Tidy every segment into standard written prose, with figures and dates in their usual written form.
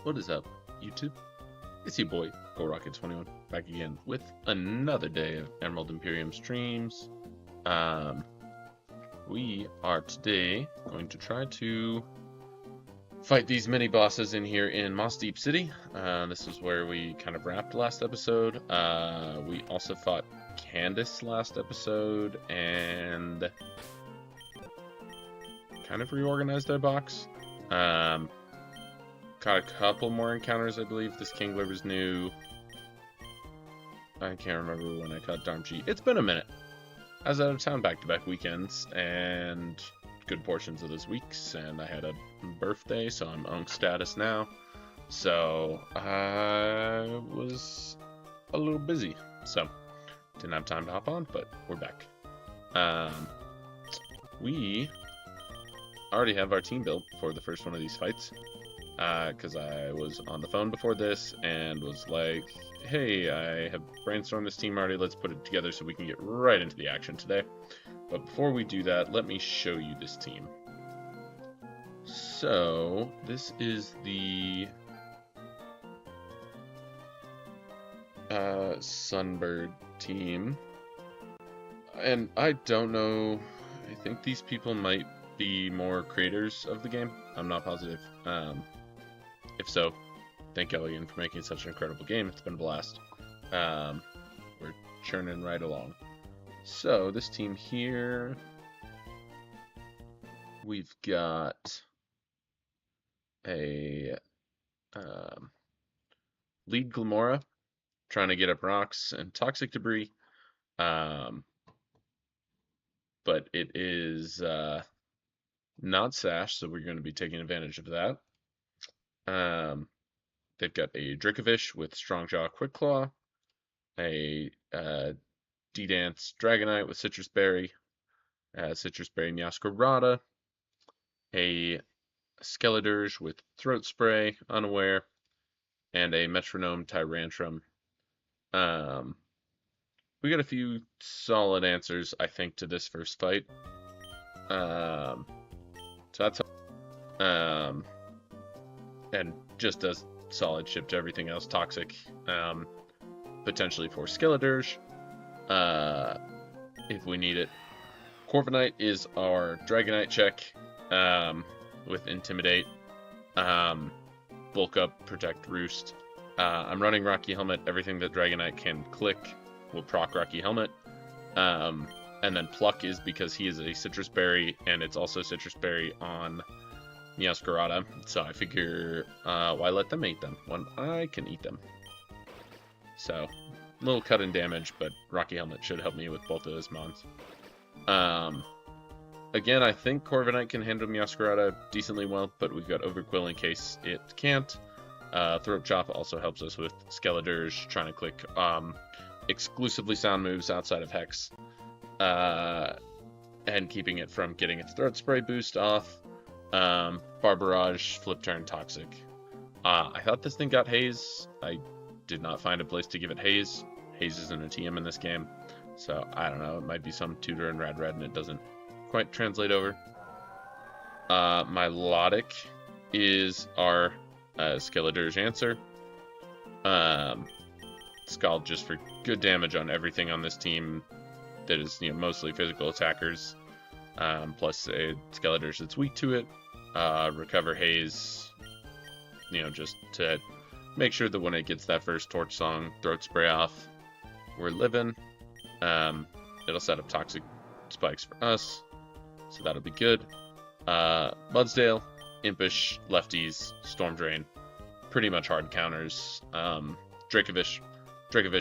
What is up, YouTube? It's your boy, GoRocket21, back again with another day of Emerald Imperium streams. We are today going to try to fight these mini bosses in here in Moss Deep City. This is where we kind of wrapped last episode. We also fought Candace last episode and kind of reorganized their box. Caught a couple more encounters, I believe. This Kingler was new. I can't remember when I caught Darmchi. It's been a minute. I was out of town back-to-back weekends, and good portions of those weeks, and I had a birthday, so I'm Unk status now. So, I was a little busy, so didn't have time to hop on, but we're back. We already have our team built for the first one of these fights. Because I was on the phone before this and was like, hey, I have brainstormed this team already, let's put it together so we can get right into the action today. But before we do that, let me show you this team. So, this is the Sunbird team. And I don't know, I think these people might be more creators of the game. I'm not positive. If so, thank y'all again for making such an incredible game. It's been a blast. We're churning right along. So, this team here, we've got a lead Glamora trying to get up rocks and toxic debris. But it is not Sash, so we're going to be taking advantage of that. They've got a Dracovish with Strongjaw Quick Claw, a D-Dance Dragonite with Citrus Berry, Citrus Berry Nyaskarada, a Skeledirge with Throat Spray, Unaware, and a Metronome Tyrantrum. We got a few solid answers, I think, to this first fight. So that's and just a solid ship to everything else. Toxic, potentially for Skeledirge, if we need it. Corviknight is our Dragonite check, with Intimidate, Bulk Up, Protect, Roost. I'm running Rocky Helmet. Everything that Dragonite can click will proc Rocky Helmet. And then Pluck is because he is a Citrus Berry, and it's also Citrus Berry on Nyaskarada, so I figure, why let them eat them when I can eat them? So, a little cut in damage, but Rocky Helmet should help me with both of those mons. Again, I think Corviknight can handle Nyaskarada decently well, but we've got Overquill in case it can't. Throat Chop also helps us with Skeledirge, trying to click exclusively sound moves outside of Hex, and keeping it from getting its Throat Spray boost off. Barbarage, Flip Turn, Toxic. I thought this thing got Haze. I did not find a place to give it Haze. Haze isn't a TM in this game, so I don't know. It might be some tutor in Rad and it doesn't quite translate over. Milotic is our Skeledirge answer. Scald just for good damage on everything on this team that is, mostly physical attackers. Plus a Skeledirge that's weak to it. Recover Haze, just to make sure that when it gets that first Torch Song Throat Spray off, we're living. It'll set up Toxic Spikes for us, so that'll be good. Mudsdale, Impish, Lefties, Storm Drain, pretty much hard counters. Dracovish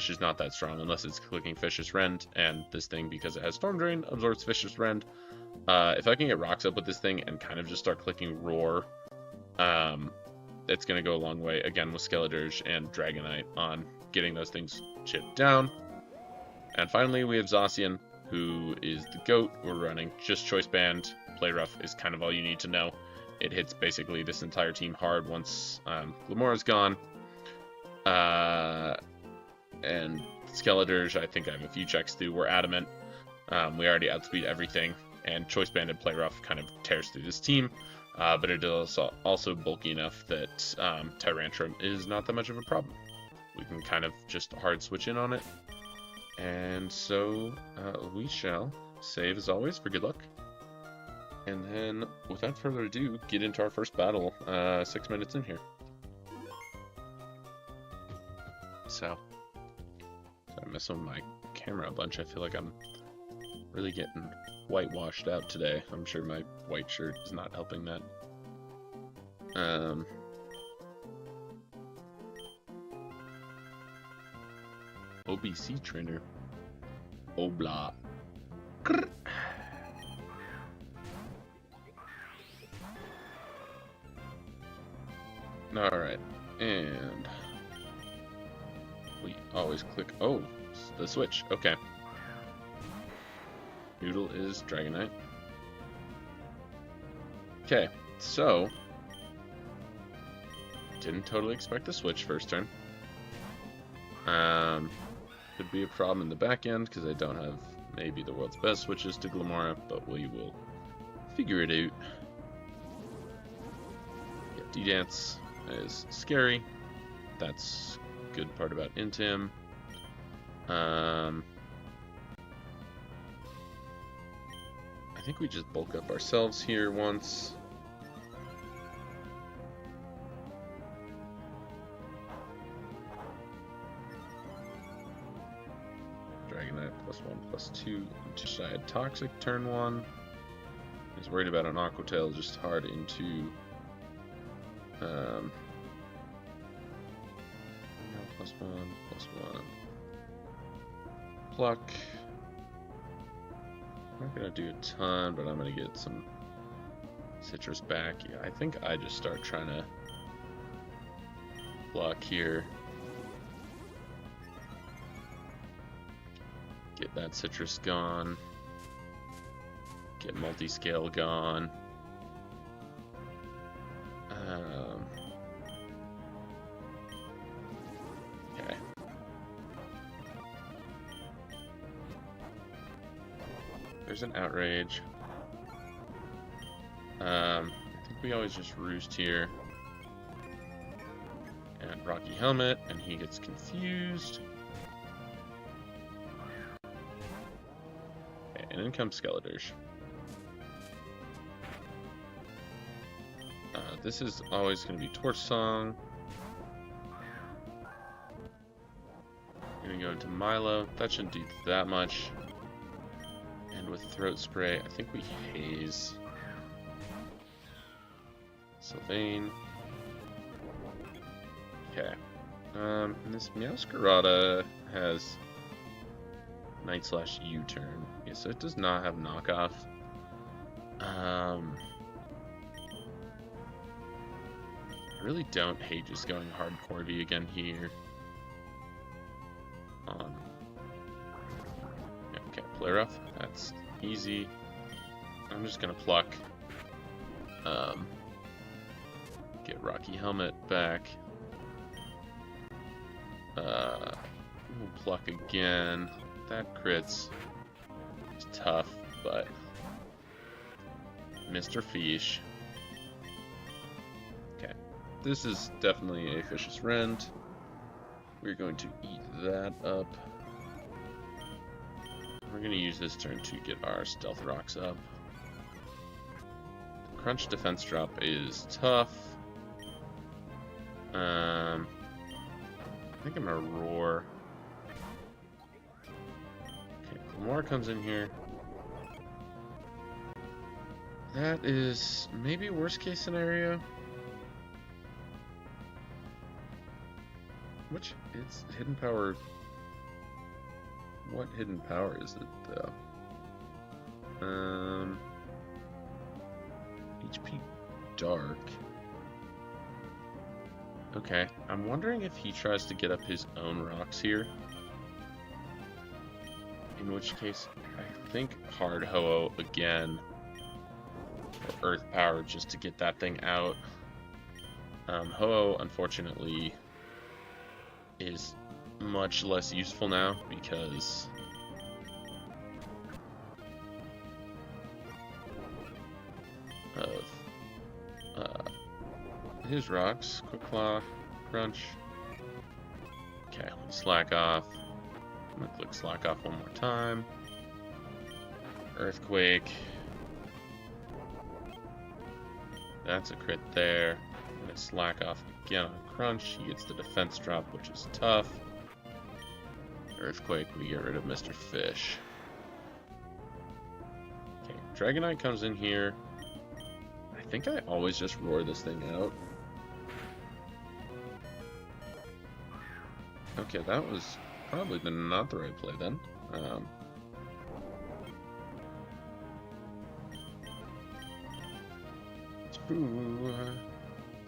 is not that strong unless it's clicking Vicious Rend, and this thing, because it has Storm Drain, absorbs Vicious Rend. If I can get rocks up with this thing and kind of just start clicking Roar, it's going to go a long way, again, with Skeledirge and Dragonite on getting those things chipped down. And finally, we have Zacian, who is the GOAT. We're running just Choice Band. Play Rough is kind of all you need to know. It hits basically this entire team hard once Glamora's gone. And Skeledirge, I think I have a few checks through. We're adamant. We already outspeed everything. And Choice Band and Play Rough kind of tears through this team. but it is also bulky enough that Tyrantrum is not that much of a problem. We can kind of just hard switch in on it. And so we shall save as always for good luck. And then, without further ado, get into our first battle 6 minutes in here. So I'm messing with my camera a bunch. I feel like I'm really getting whitewashed out today. I'm sure my white shirt is not helping that. OBC trainer. Obla. Alright, and we always click, oh, the switch, okay. Noodle is Dragonite. Okay, so, didn't totally expect the switch first turn. Could be a problem in the back end because I don't have maybe the world's best switches to Glimmora, but we will figure it out. Yeah, D-Dance is scary. That's good part about Intim. I think we just bulk up ourselves here once. Dragonite +1/+2 into Side Toxic turn 1. He's worried about an Aqua Tail just hard into +1/+1. Pluck. I'm not gonna do a ton, but I'm gonna get some citrus back. Yeah, I think I just start trying to block here. Get that citrus gone. Get multi-scale gone. Okay. There's an outrage. I think we always just roost here. And Rocky Helmet, and he gets confused. Okay, and in comes Skeletors. This is always going to be Torch Song. We're going to go into Milo. That shouldn't do that much. And with Throat Spray, I think we Haze. Sylvain. Okay. And this Meowscarada has Night/U-turn. Yeah, so it does not have knockoff. I really don't hate just going hard Corby again here. Okay, play rough. That's easy. I'm just gonna pluck. Get Rocky Helmet back. We'll pluck again. That crits. It's tough, but Mr. Fish. Okay, this is definitely a Vicious Rend. We're going to eat that up. We're going to use this turn to get our Stealth Rocks up. The Crunch defense drop is tough. I think I'm going to Roar. Okay, Glimmora comes in here. That is maybe worst case scenario. Which it's hidden power. What hidden power is it though? HP Dark. Okay, I'm wondering if he tries to get up his own rocks here. In which case, I think hard Ho-Oh again. Or Earth Power just to get that thing out. Ho-Oh, unfortunately, is much less useful now because of his rocks. Quick Claw, Crunch. Okay, slack off. I'm gonna click slack off one more time. Earthquake. That's a crit there. I'm gonna slack off again on Crunch. He gets the defense drop, which is tough. Earthquake, we get rid of Mr. Fish. Okay, Dragonite comes in here. I think I always just roar this thing out. Okay, that was probably not the right play then.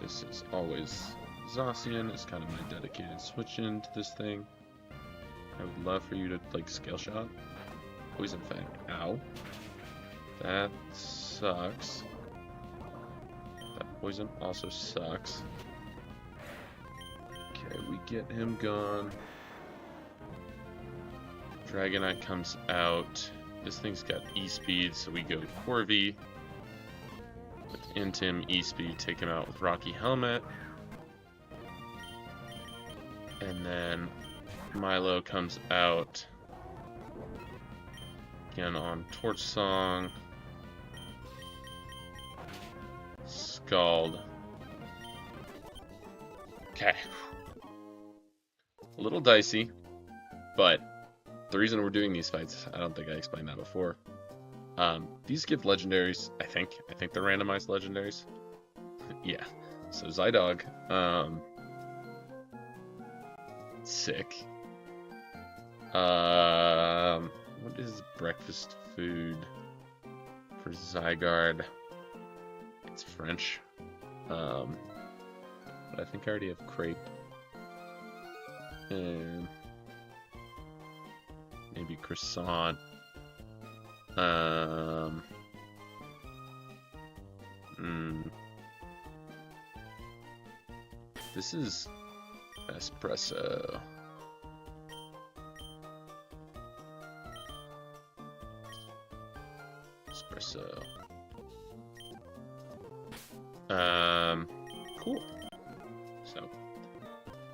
This is always Zacian. It's kind of my dedicated switch into this thing. I would love for you to, like, Scale Shot. Poison Fang. Ow. That sucks. That poison also sucks. Okay, we get him gone. Dragonite comes out. This thing's got E-Speed, so we go Corvi. With Intim, E-Speed, take him out with Rocky Helmet. And then Milo comes out again on Torch Song. Scald. Okay. A little dicey, but the reason we're doing these fights, I don't think I explained that before. These give legendaries, I think they're randomized legendaries. Yeah. So Zydog, sick. What is breakfast food for Zygarde? It's French. But I think I already have crepe. And maybe croissant. This is espresso. Espresso. Cool. So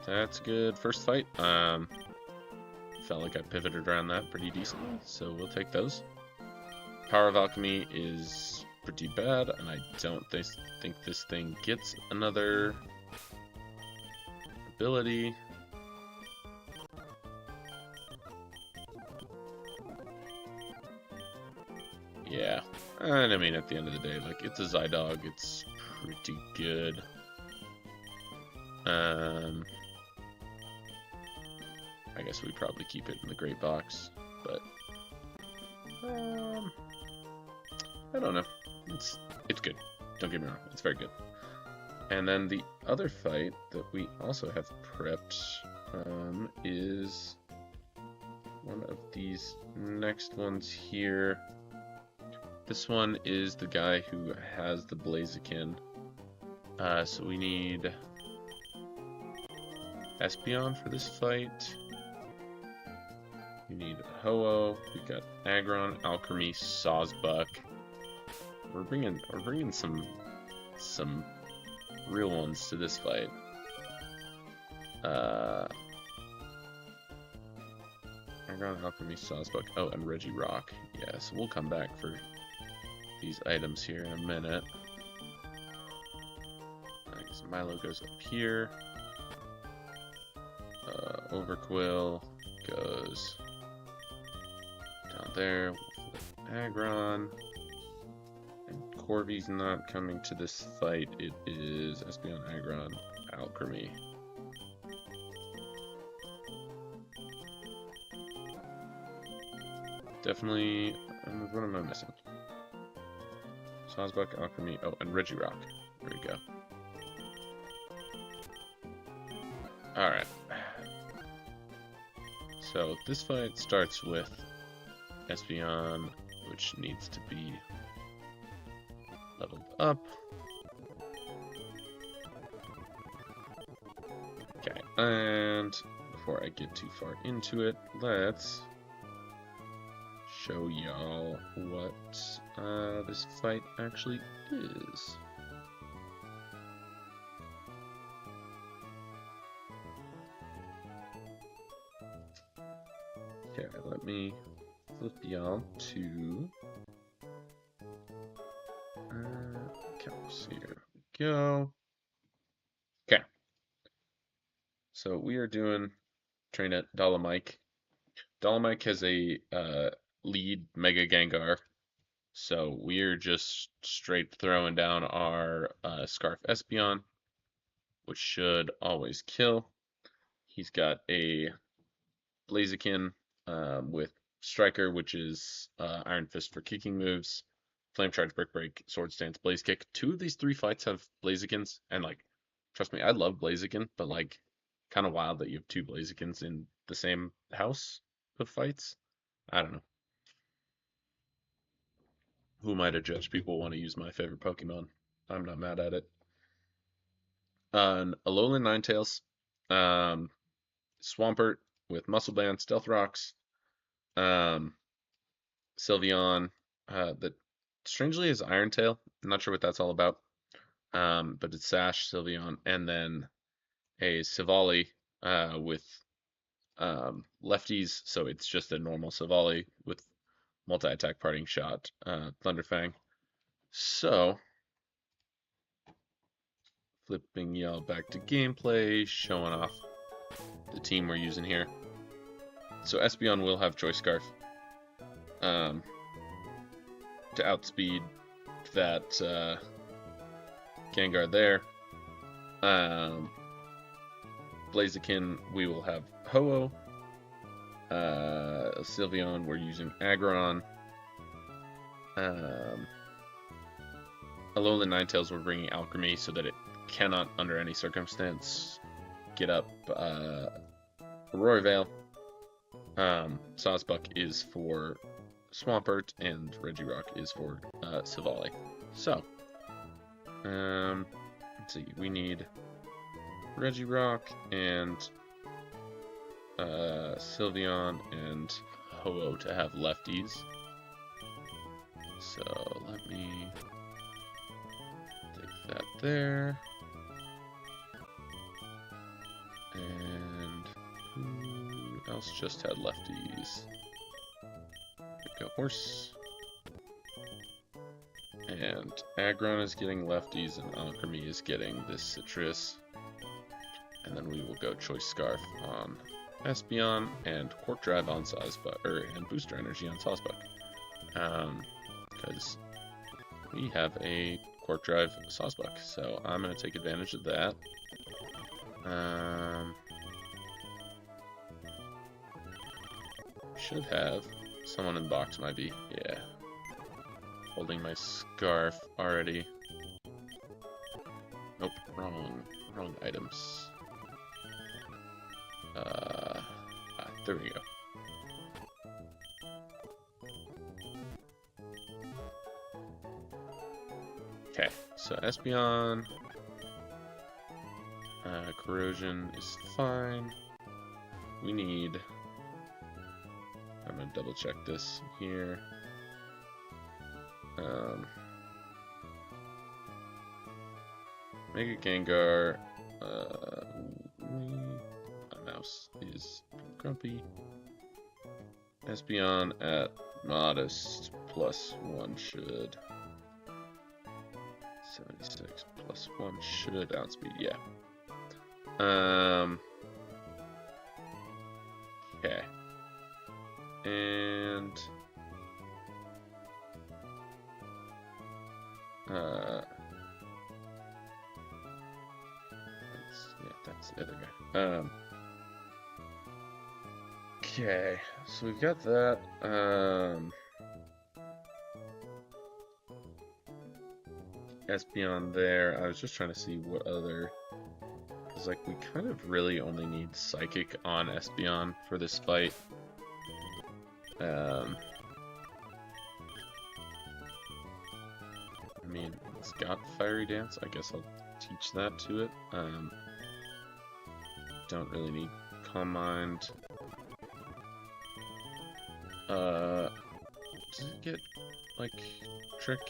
that's good. First fight. Felt like I pivoted around that pretty decently, so we'll take those. Power of Alchemy is pretty bad, and I don't think this thing gets another ability. Yeah, and I mean, at the end of the day, like, it's a Zydog, it's pretty good. I guess we probably keep it in the great box, but I don't know. It's good. Don't get me wrong. It's very good. And then the other fight that we also have prepped is one of these next ones here. This one is the guy who has the Blaziken. So we need Espeon for this fight. We need Ho-Oh. We've got Aggron, Alchemy, Sawsbuck. We're bringing some real ones to this fight. Aggron, Alchemy, Sawsbuck. Oh, and Regirock. Yeah, so we'll come back for these items here in a minute. I guess Milo goes up here. Overquill goes down there. Aggron. And Corvi's not coming to this fight. It is Espeon, Aggron, Alchemy. Definitely. What am I missing? Sawsbuck, Alchemy. Oh, and Regirock. There we go. Alright. So this fight starts with Espeon, which needs to be leveled up. Okay, and before I get too far into it, let's show y'all what this fight actually is. Okay, let me flip y'all to accounts. Here we go. Okay, so we are doing train at Dolomite. Dolomite has a lead Mega Gengar, so we're just straight throwing down our Scarf Espeon, which should always kill. He's got a Blaziken with Striker, which is Iron Fist for kicking moves, Flame Charge, Brick Break, Sword Stance, Blaze Kick. 2 of these 3 fights have Blazikens, and like, trust me, I love Blaziken, but like, kind of wild that you have 2 Blazikens in the same house of fights. I don't know. Who am I to judge? People want to use my favorite Pokemon. I'm not mad at it. An Alolan Ninetales, Swampert with Muscle Band, Stealth Rocks, um, Sylveon, that strangely is Iron Tail. I'm not sure what that's all about. But it's Sash, Sylveon, and then a Savali with lefties, so it's just a normal Savali with multi-attack parting shot, Thunderfang. So, flipping y'all back to gameplay, showing off the team we're using here. So Espeon will have Choice Scarf to outspeed that Gengar there. Blaziken, we will have Ho-Oh. Sylveon, we're using Aggron. Alolan Ninetales, we're bringing Alchemy so that it cannot, under any circumstance, get up Royvale. Sawsbuck is for Swampert, and Regirock is for Savali. So, let's see, we need Regirock and Sylveon and Ho-Oh to have lefties. So let me take that there. And who else just had lefties? There we go, Horse. And Aggron is getting lefties, and Alchemy is getting this Citrus. And then we will go Choice Scarf on Espeon and Quark Drive on Sawsbuck, and Booster Energy on Sawsbuck. Because we have a Quark Drive Sawsbuck, so I'm going to take advantage of that. Should have someone in the box, might be, yeah. Holding my Scarf already. Nope, wrong items. There we go. Okay, so Espeon, Corrosion is fine. We need, I'm gonna double check this here. Mega Gengar, my mouse is grumpy. Espeon at modest +1 should. 76 +1 should outspeed, yeah. Okay. And that's the other guy. Okay, so we've got that. Espeon there. I was just trying to see what other, because like we kind of really only need Psychic on Espeon for this fight. I mean, it's got Fiery Dance. I guess I'll teach that to it. Don't really need Calm Mind. Does it get, like, Trick?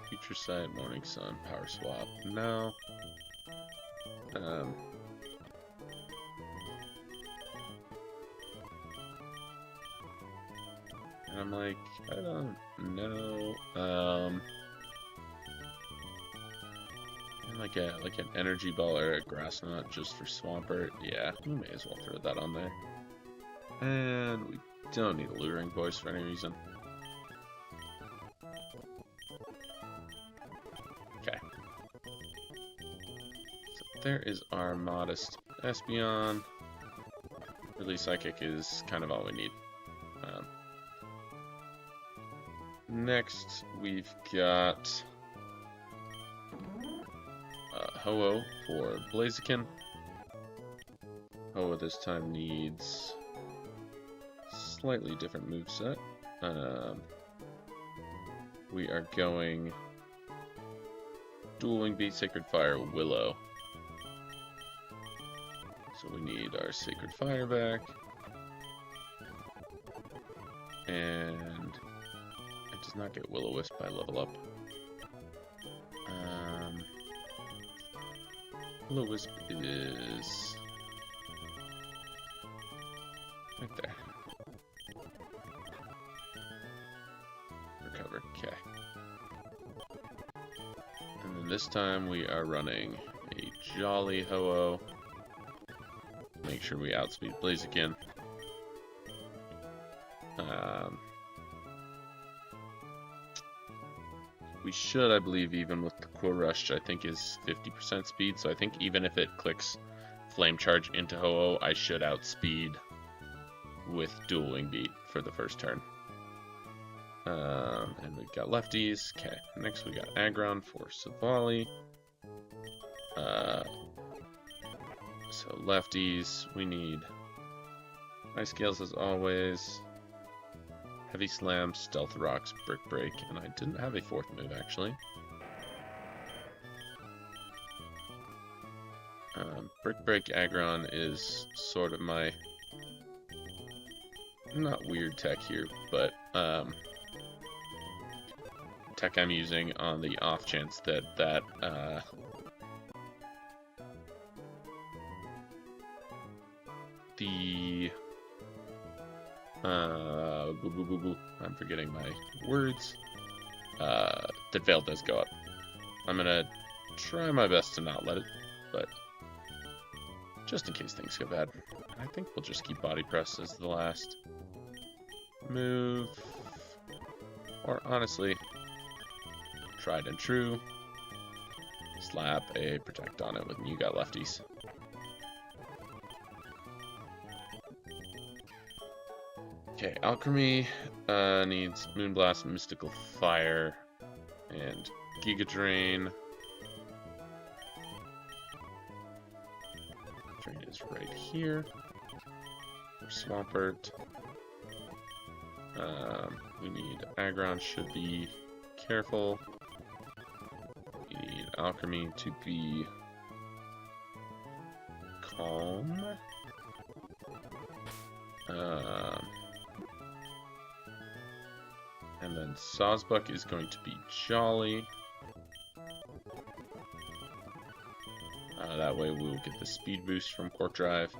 Future Sight, Morning Sun, Power Swap. No. And I'm like, I don't know. And like an energy ball or a grass knot just for Swampert. Yeah, we may as well throw that on there. And we don't need a luring voice for any reason. Okay. So there is our modest Espeon. Really, Psychic is kind of all we need. Next, we've got Ho-Oh for Blaziken. Ho-Oh this time needs slightly different moveset. We are going Dual Wing Beat, Sacred Fire, Willow. So we need our Sacred Fire back. And it does not get Will-O-Wisp by level up. Will-O-Wisp is right there. Recover, okay. And then this time we are running a Jolly Ho-Oh. Make sure we outspeed Blaziken. We should, I believe, even with the Core Rush, I think is 50% speed, so I think even if it clicks Flame Charge into Ho-Oh, I should outspeed with Dual Wing Beat for the first turn. And we've got lefties. Okay, next we got Aggron for Savali. So lefties, we need Ice Scales as always. Heavy Slam, Stealth Rocks, Brick Break, and I didn't have a fourth move actually. Brick Break Aggron is sort of my, not weird tech here, but tech I'm using on the off chance that I'm forgetting my words. That Veil does go up. I'm gonna try my best to not let it, but just in case things go bad. I think we'll just keep Body Press as the last move. Or honestly, tried and true. Slap a Protect on it when you got lefties. Okay, Alchemy needs Moonblast, Mystical Fire, and Giga Drain. Drain is right here. For Swampert. We need Aggron should be careful. We need Alchemy to be calm. And then Sawsbuck is going to be Jolly. That way we'll get the speed boost from Quark Drive.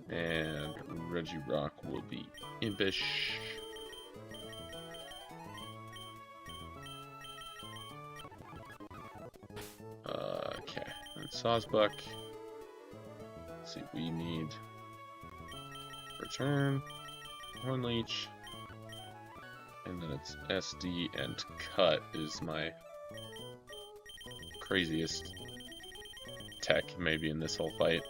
And Regirock will be Impish. Okay, and Sawsbuck. Let's see, we need Return, Hornleech. And then it's SD and Cut is my craziest tech maybe in this whole fight.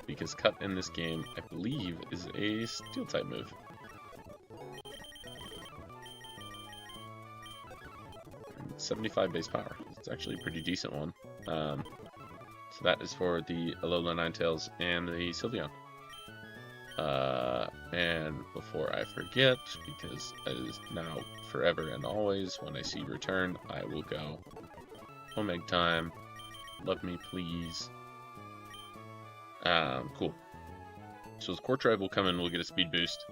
Because Cut in this game, I believe, is a Steel type move. And 75 base power. It's actually a pretty decent one. So that is for the Alola Ninetales and the Sylveon. And before I forget, because that is now forever and always, when I see Return, I will go Omega Time. Love me, please. Cool. So the Quark Drive will come in, we'll get a speed boost.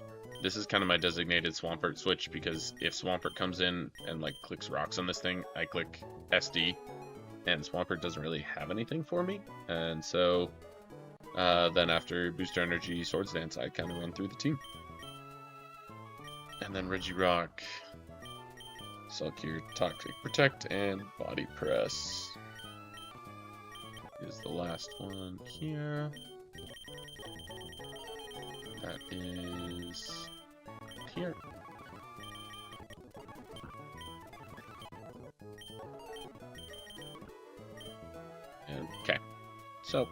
This is kind of my designated Swampert switch, because if Swampert comes in and like clicks rocks on this thing, I click SD, and Swampert doesn't really have anything for me, and so then after Booster Energy, Swords Dance, I kind of run through the team. And then Regirock, Sulkier, Toxic Protect, and Body Press is the last one here. That is here. Okay, so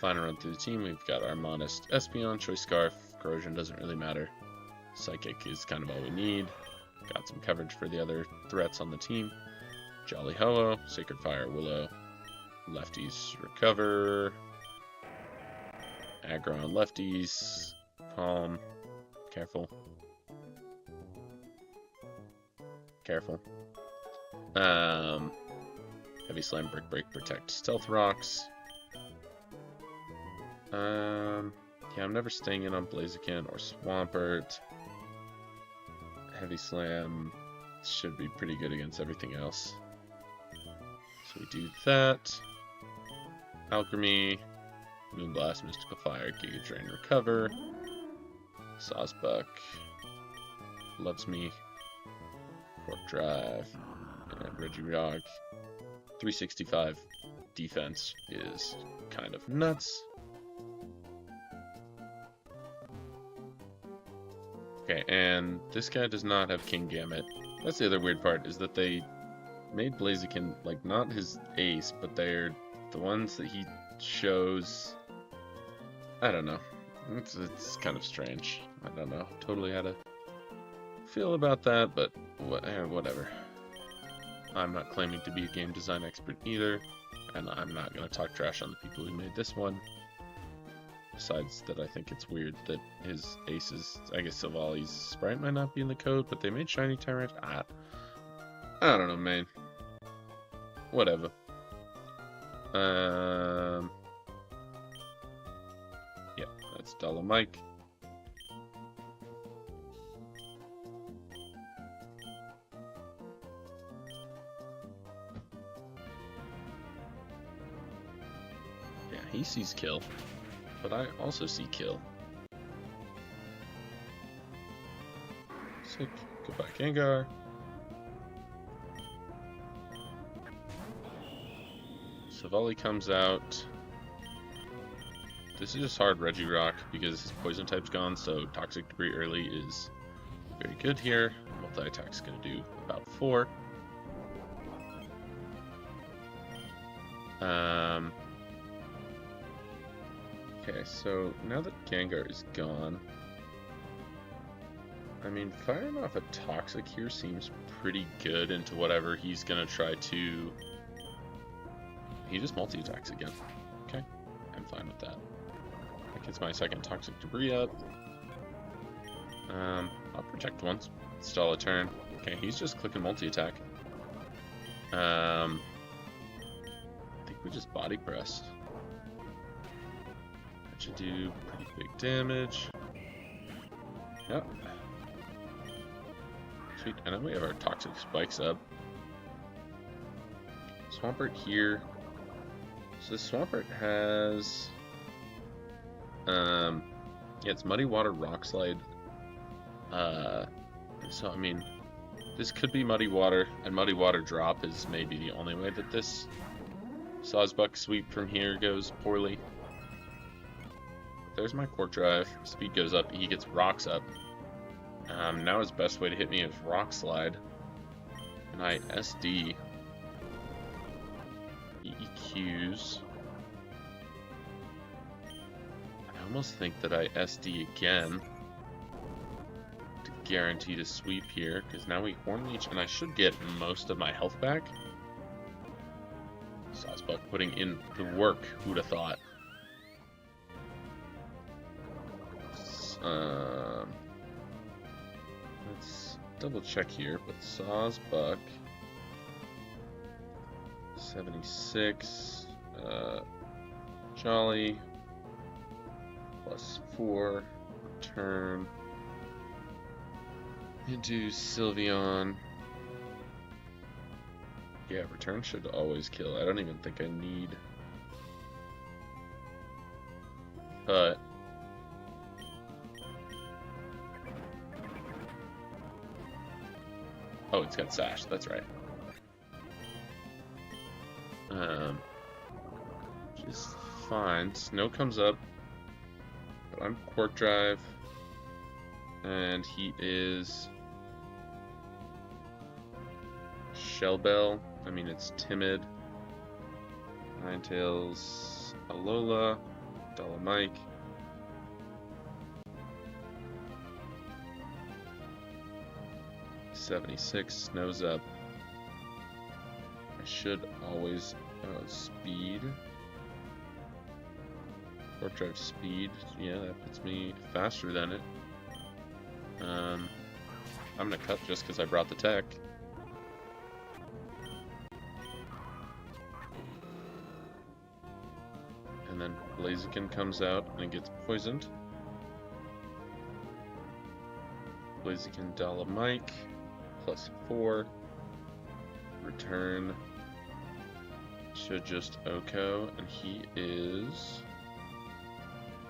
final run through the team. We've got our Modest Espeon, Choice Scarf, Corrosion doesn't really matter. Psychic is kind of all we need. Got some coverage for the other threats on the team. Jolly Ho-Oh, Sacred Fire, Willow, Lefties Recover, Aggro on Lefties, Palm, careful. Careful. Heavy Slam, Brick Break, Protect, Stealth Rocks. Yeah, I'm never staying in on Blaziken or Swampert. Heavy Slam should be pretty good against everything else. So we do that. Alchemy, Moonblast, Mystical Fire, Giga Drain, Recover. Sawsbuck loves me. Warp Drive, and Regirock. 365 defense is kind of nuts. Okay, and this guy does not have Kingambit. That's the other weird part, is that they made Blaziken, like, not his ace, but they're the ones that he shows. I don't know. It's kind of strange. I don't know totally how to feel about that, but whatever. I'm not claiming to be a game design expert either, and I'm not going to talk trash on the people who made this one. Besides that, I think it's weird that his aces, I guess Silvali's sprite might not be in the code, but they made Shiny Tyrant. I don't know, man. Whatever. Yeah, that's Dolomite. Yeah, he sees kill. But I also see kill. Sick. Goodbye, Gengar. Silvally comes out. This is just hard Regirock because his poison type's gone, so Toxic Debris early is very good here. Multi-attack's gonna do about 4. Okay, so now that Gengar is gone, I mean, firing off a Toxic here seems pretty good into whatever he's gonna try to... He just multi-attacks again. Okay, I'm fine with that. That gets my second Toxic Debris up. I'll protect once. Stall a turn. Okay, he's just clicking multi-attack. I think we just body press. That should do pretty big damage. Yep. Sweet, and then we have our Toxic Spikes up. Swampert here. So Swampert has... yeah, it's Muddy Water, Rock Slide. So, I mean, this could be Muddy Water, and Muddy Water Drop is maybe the only way that this Sawsbuck sweep from here goes poorly. There's my Quark Drive. Speed goes up, he gets Rocks up. Now his best way to hit me is Rock Slide. And I SD. EQs. I almost think that I SD again to guarantee to sweep here, because now we Horn Leech, and I should get most of my health back. Sawsbuck putting in the work, who'd have thought? Let's double check here, but Sawsbuck 76, Jolly +4, turn into Sylveon Yeah, return should always kill. I don't even think I need... But... Oh, it's got Sash, that's right. Which is fine. Snow comes up. But I'm Quark Drive. And he is... Shellbell. I mean, it's Timid. Ninetales, Alola, Dolomite. .76, Snow's up. I should always speed. Warp Drive speed. Yeah, that puts me faster than it. I'm gonna cut just because I brought the tech. And then Blaziken comes out and it gets poisoned. Blaziken Dolomite. +4. Return. Should just Oko, and he is...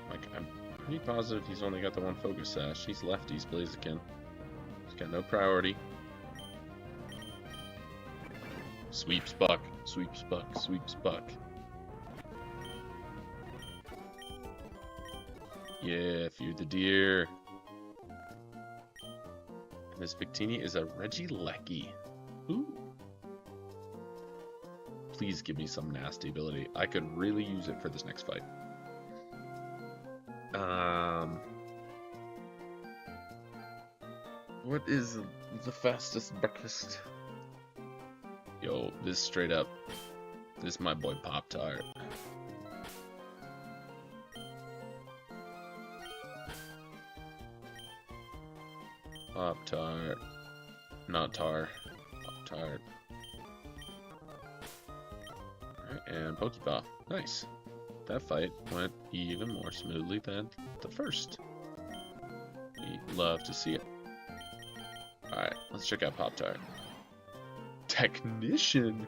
Like, I'm pretty positive he's only got the one Focus Sash. He's lefties, Blaziken. He's got no priority. Sweeps Buck. Sweeps Buck. Sweeps Buck. Yeah, fear the deer. This Victini is a Regieleki. Ooh. Please give me some nasty ability. I could really use it for this next fight. What is the fastest breakfast? Yo, this straight up. This is my boy Pop-Tart. Pop-Tart. Not tar. Pop-Tart. Alright, and Pokeball. Nice. That fight went even more smoothly than the first. We love to see it. Alright, let's check out Pop-Tart. Technician?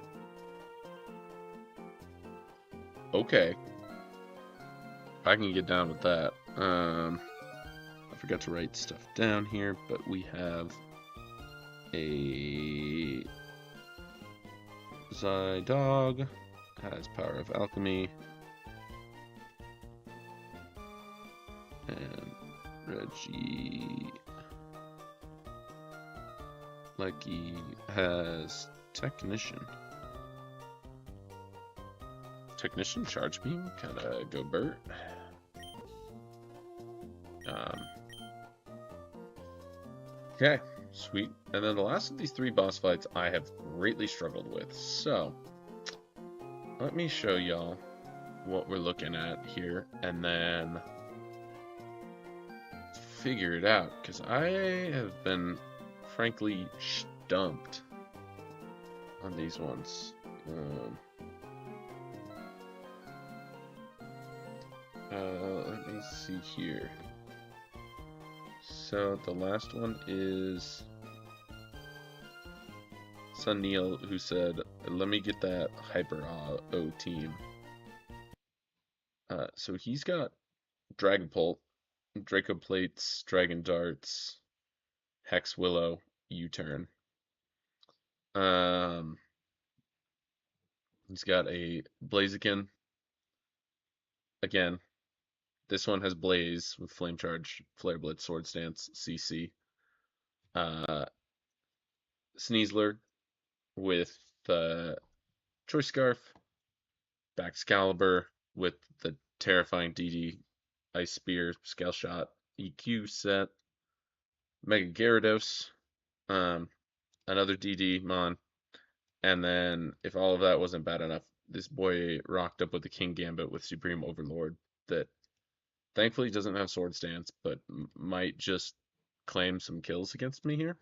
Okay. I can get down with that. I forgot to write stuff down here, but we have a Zydog, has Power of Alchemy, and Regieleki has Technician. Technician, Charge Beam, kinda go Burt. Okay, sweet. And then the last of these 3 boss fights I have greatly struggled with. So, let me show y'all what we're looking at here, and then figure it out, because I have been, frankly, stumped on these ones. Let me see here. So the last one is Sunil, who said, "Let me get that Hyper O team." So he's got Dragapult, Draco Plates, Dragon Darts, Hex Willow, U-Turn. He's got a Blaziken. Again, this one has Blaze with Flame Charge, Flare Blitz, Sword Stance, CC. Sneasler with Choice Scarf, Baxcalibur with the terrifying DD, Ice Spear, Scale Shot, EQ set, Mega Gyarados, another DD Mon, and then if all of that wasn't bad enough, this boy rocked up with the King Gambit with Supreme Overlord that thankfully doesn't have Sword Stance, but might just claim some kills against me here.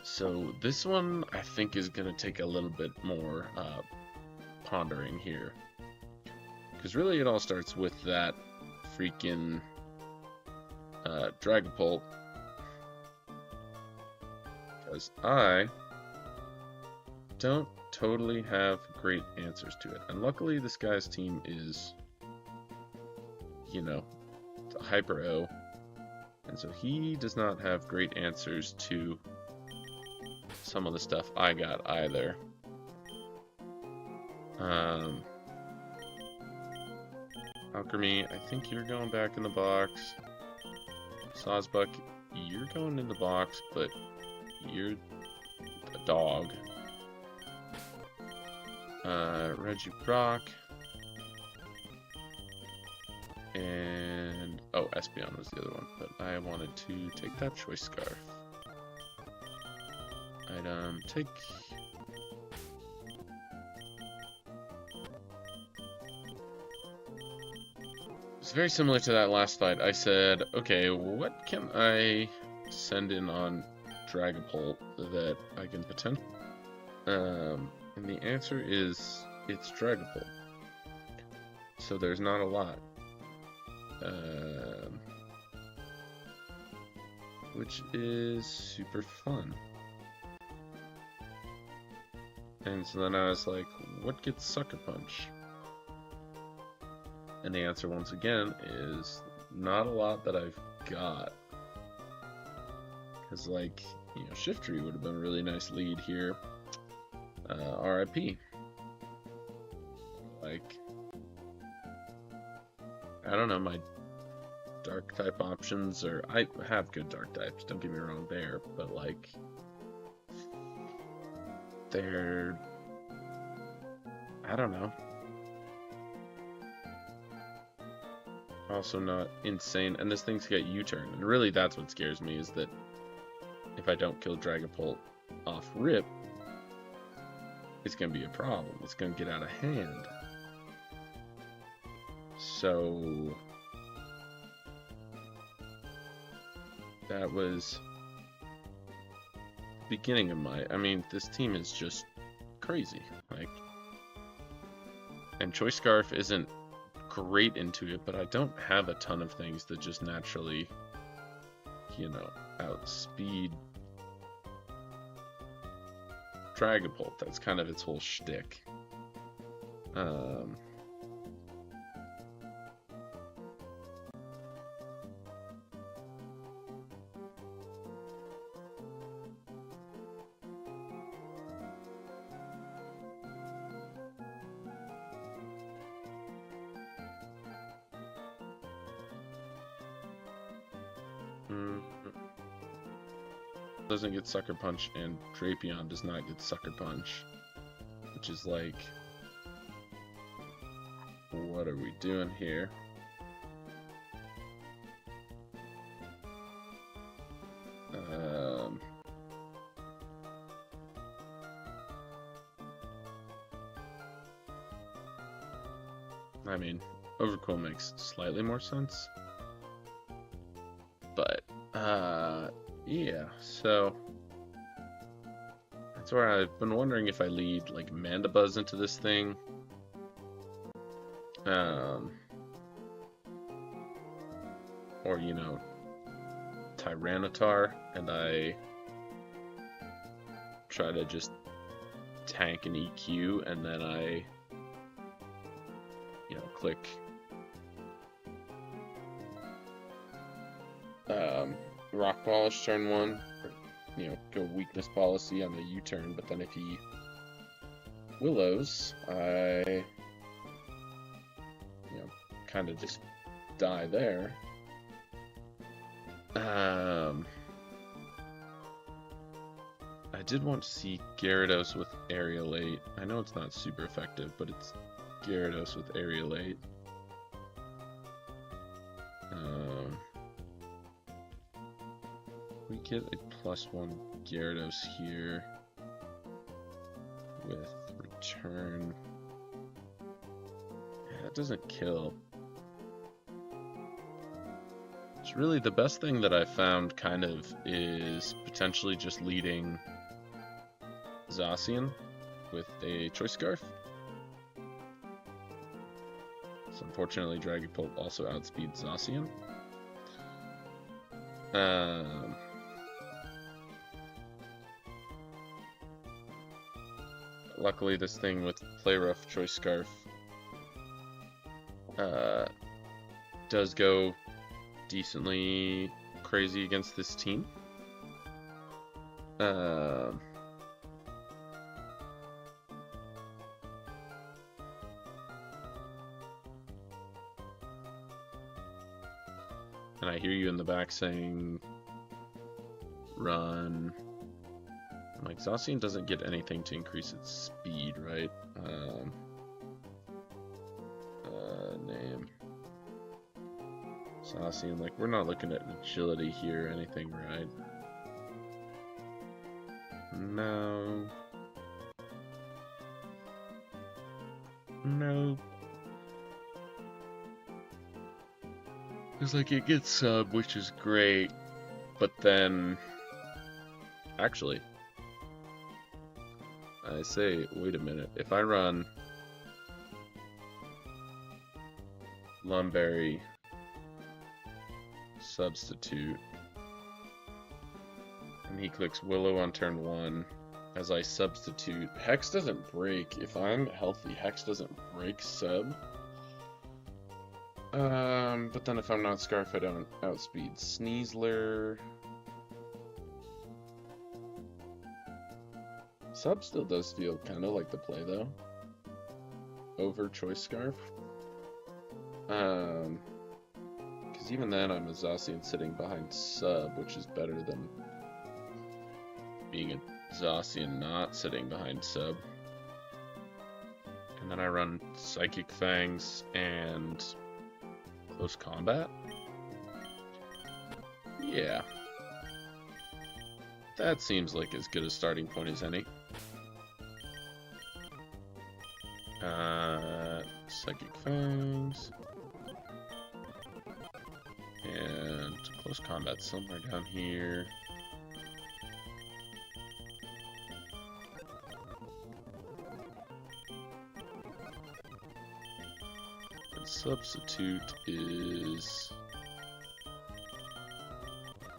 So this one I think is going to take a little bit more pondering here. Because really it all starts with that freaking Dragapult. Because I don't totally have great answers to it. And luckily this guy's team is, you know, Hyper O. And so he does not have great answers to some of the stuff I got either. Alchemy, I think you're going back in the box. Sawsbuck, you're going in the box, but you're a dog. Reggie Brock. And, oh, Espeon was the other one, but I wanted to take that choice scarf. Item, take... It's very similar to that last fight. I said, okay, what can I send in on Dragapult that I can potentially... and the answer is, it's Dragapult. So there's not a lot. Which is super fun. And so then I was like, what gets Sucker Punch? And the answer once again is not a lot that I've got. Because like, you know, Shiftry would have been a really nice lead here. RIP. Like, I don't know, my dark type options are, I have good dark types, don't get me wrong there, but like, they're, I don't know, also not insane. And this thing's got U-turn, and really that's what scares me, is that if I don't kill Dragapult off rip, it's gonna be a problem. It's gonna get out of hand. So that was the beginning of my, I mean, this team is just crazy. Like, and Choice Scarf isn't great into it, but I don't have a ton of things that just naturally, you know, outspeed Dragapult. That's kind of its whole shtick. Doesn't get Sucker Punch, and Drapion does not get Sucker Punch, which is like, what are we doing here? I mean, Overcool makes slightly more sense, but yeah, so that's where I've been wondering if I lead like Mandibuzz into this thing, or you know, Tyranitar, and I try to just tank an EQ, and then I, you know, click Rock Polish turn 1, or, you know, go Weakness Policy on the U-turn, but then if he Willows, I, you know, kind of just die there. I did want to see Gyarados with Aerialate. I know it's not super effective, but it's Gyarados with Aerialate. We get a +1 Gyarados here with Return. Yeah, it doesn't kill. It's really the best thing that I found kind of is potentially just leading Zacian with a Choice Scarf. So unfortunately Dragapult also outspeeds Zacian. Luckily, this thing with Play Rough Choice Scarf does go decently crazy against this team. And I hear you in the back saying, run. I'm like, Zacian doesn't get anything to increase its speed, right? Name. Zacian, like, we're not looking at agility here or anything, right? No. No. It's like it gets sub, which is great, but then... Actually, I say, wait a minute, if I run Lumberry Substitute, and he clicks Willow on turn 1 as I substitute, Hex doesn't break. If I'm healthy, Hex doesn't break sub. But then if I'm not Scarf, I don't outspeed Sneasler. Sub still does feel kind of like the play, though. Over Choice Scarf. Because even then, I'm a Zacian sitting behind Sub, which is better than being a Zacian not sitting behind Sub. And then I run Psychic Fangs and Close Combat. Yeah. That seems like as good a starting point as any. Psychic Fangs. And Close Combat somewhere down here. And Substitute is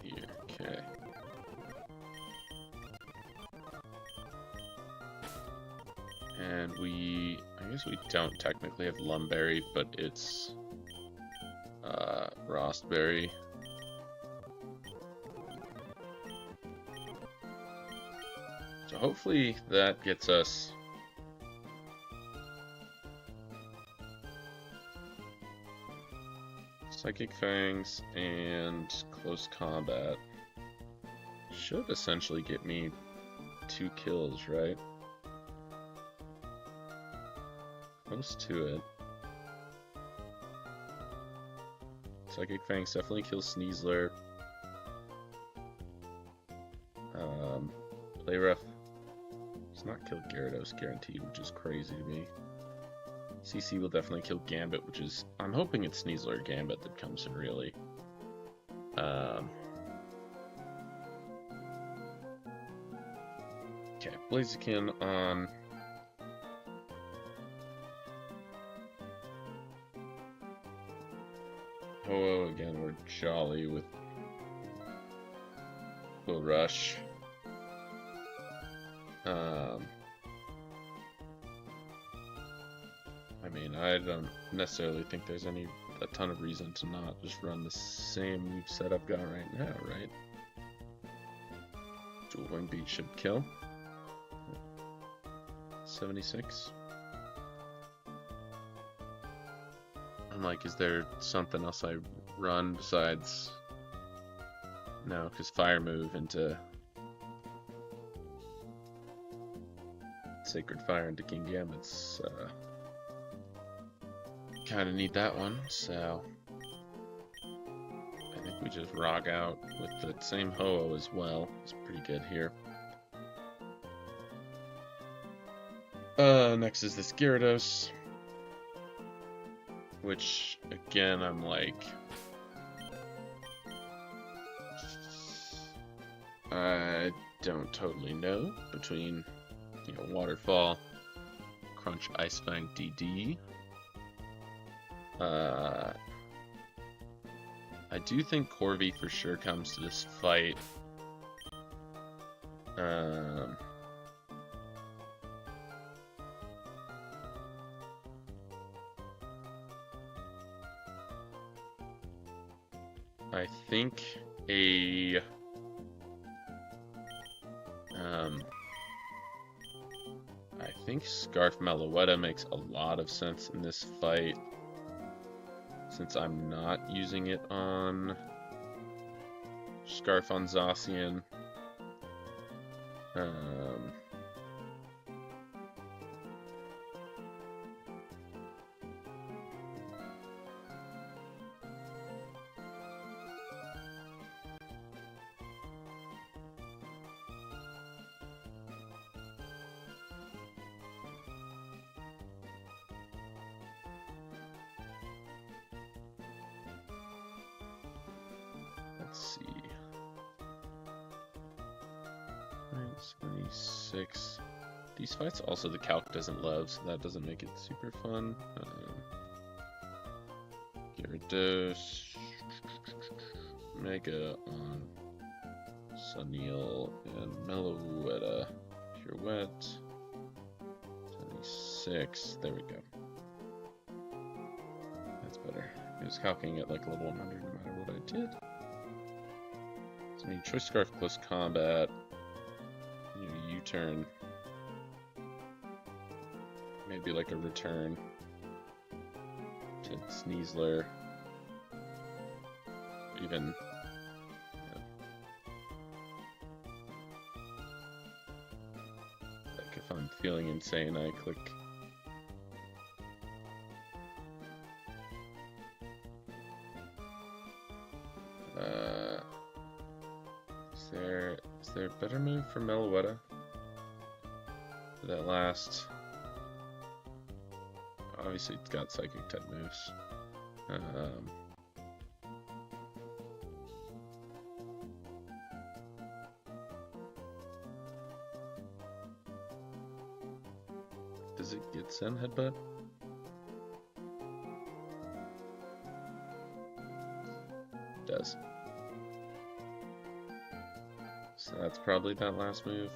here. Okay. And I guess we don't technically have Lumberry, but it's Rostberry. So hopefully that gets us Psychic Fangs and Close Combat. Should essentially get me 2 kills, right? Close to it. Psychic Fangs definitely kills Sneasler. Play Rough does not kill Gyarados guaranteed, which is crazy to me. CC will definitely kill Gambit, which is... I'm hoping it's Sneasler or Gambit that comes in, really. Okay, Blaziken on... Ho-Oh, again, we're jolly with Full Rush. I mean, I don't necessarily think there's a ton of reason to not just run the same move set I've got right now, right? Dual Wing Beat should kill. 76. I'm like, is there something else I run besides... No, because Fire Move into Sacred Fire into King Gambit's kind of need that one, so I think we just rock out with the same Ho-Oh as well. It's pretty good here. Next is this Gyarados, which again I'm like, I don't totally know between, Waterfall, Crunch, Ice Fang, DD. I do think Corvi for sure comes to this fight. I think a I think Scarf Meloetta makes a lot of sense in this fight, since I'm not using it on Scarf on Zacian. Let's see. 76. These fights also the calc doesn't love, so that doesn't make it super fun. Gyarados, Mega on Sunil and Meloetta. Pirouette. 76. There we go. That's better. It was calculating at like level 100 no matter what I did. So I mean, Choice Scarf close combat. U-turn. Maybe like a return to Sneasler. Even like if I'm feeling insane, I click is there a better move for Meloetta? For that last, obviously it's got psychic type moves. Does it get Zen Headbutt? It does. So that's probably that last move.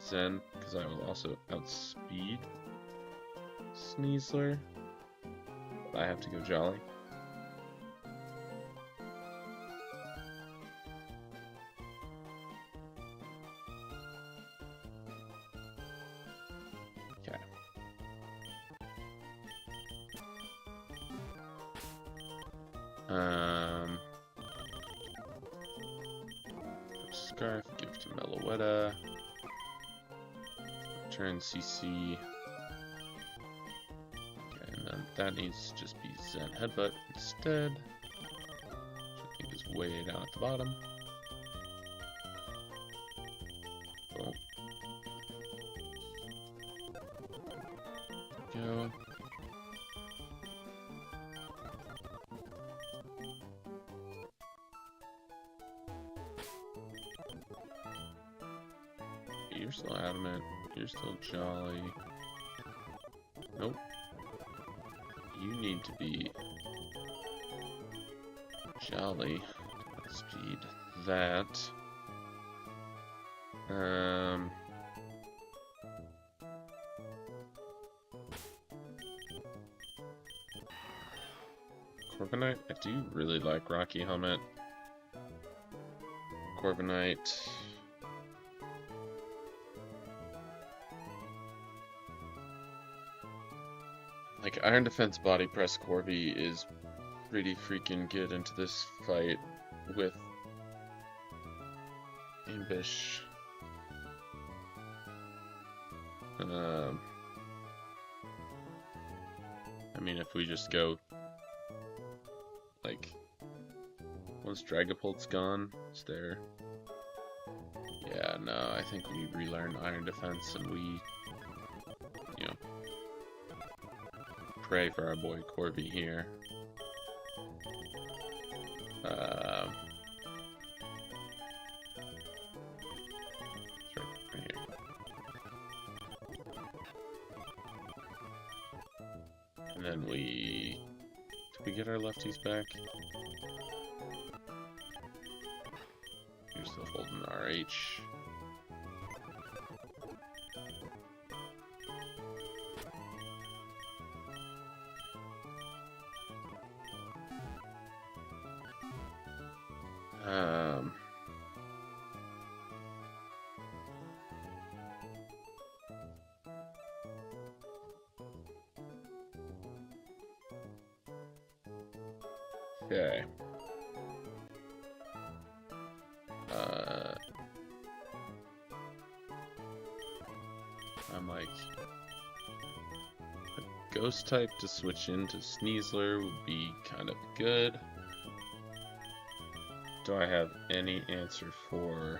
Zen, because I will also outspeed Sneasler. But I have to go Jolly. Okay. Scarf, give to Meloetta. Return CC. Okay, and then that needs to just be Zen Headbutt instead. Which I think is way down at the bottom. Boom. Go. You're still adamant. You're still jolly. Nope. You need to be jolly. Speed that. Corviknight? I do really like Rocky Helmet. Corviknight. Like, Iron Defense Body Press Corby is pretty freaking good into this fight with Imbish. I mean, if we just go, like, once Dragapult's gone, it's there. Yeah, no, I think we relearn Iron Defense and we, you know, pray for our boy Corby here. Right here. And then did we get our lefties back? You're still holding RH. Okay. I'm like, a ghost type to switch into Sneasler would be kind of good. Do I have any answer for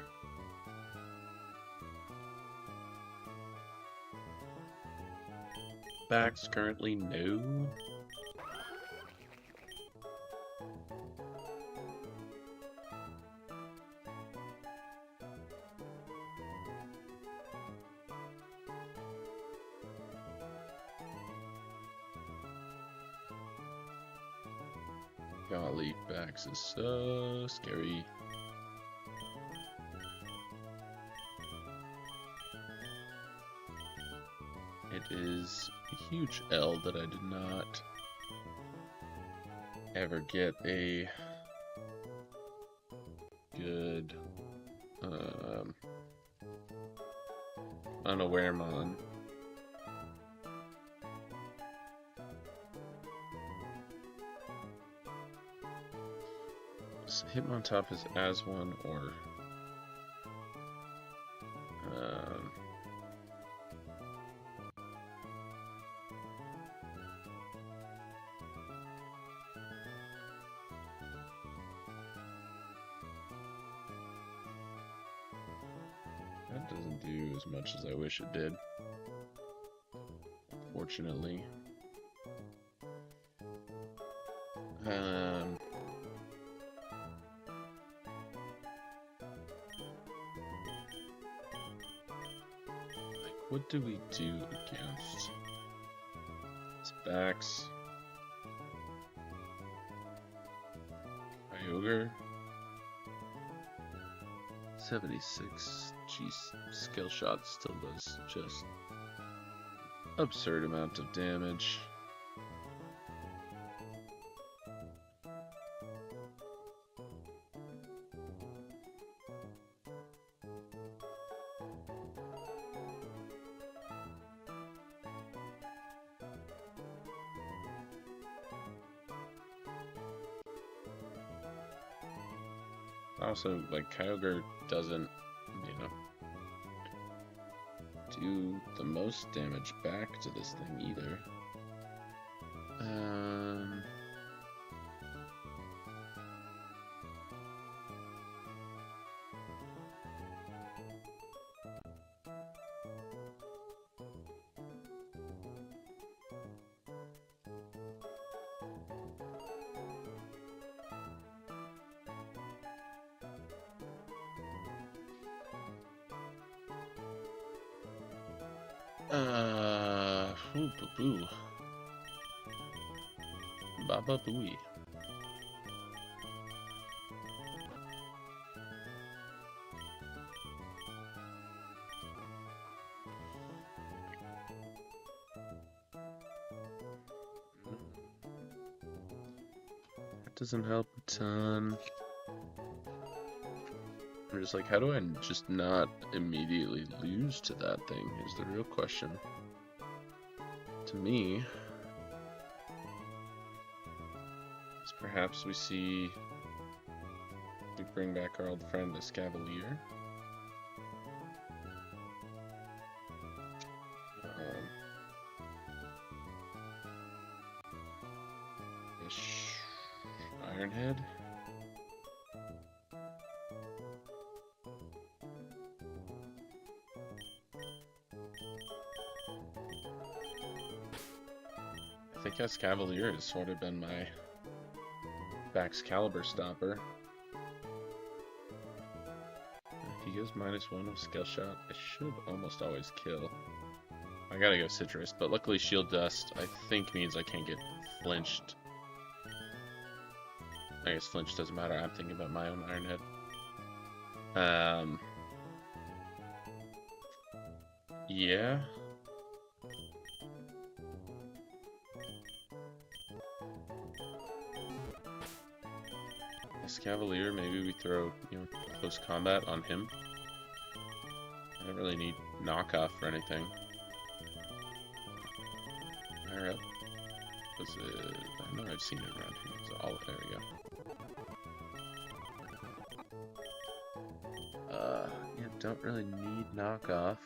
backs currently? No. Golly, backs is so scary. It is a huge L that I did not ever get a good unaware mon. So Hitmontop is as one or that doesn't do as much as I wish it did, fortunately. What do we do against his backs? Kyogre? 76. Jeez, skill shot still does just absurd amount of damage. Also, like, Kyogre doesn't, you know, do the most damage back to this thing either. Ooh, boo-boo. Baba Booey. That doesn't help a ton. I'm just like, how do I just not immediately lose to that thing is the real question. To me, is perhaps we bring back our old friend, this Cavalier. Ironhead. I think Escavalier has sort of been my back's caliber stopper. If he goes -1 with skill shot, I should almost always kill. I gotta go Citrus, but luckily Shield Dust I think means I can't get flinched. I guess flinch doesn't matter, I'm thinking about my own Ironhead. Yeah. Cavalier, maybe we throw, you know, close combat on him. I don't really need knockoff or anything. Alright. Was it? I know I've seen it around here. So there we go. Yeah, don't really need knockoff.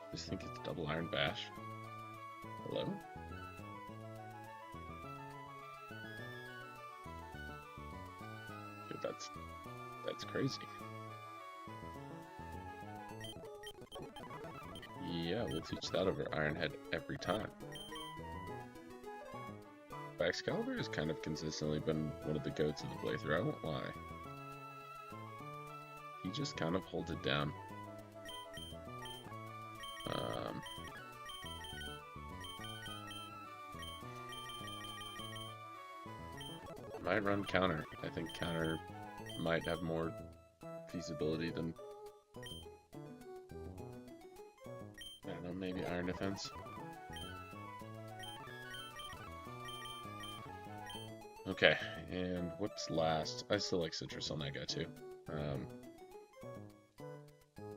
I just think it's double Iron Bash. Hello? Dude, that's crazy. Yeah, we'll teach that over Ironhead every time. But Excalibur has kind of consistently been one of the goats of the playthrough, I won't lie. He just kind of holds it down. Might run counter. I think counter might have more feasibility than, I don't know, maybe Iron Defense. Okay, and what's last? I still like Citrus on that guy too.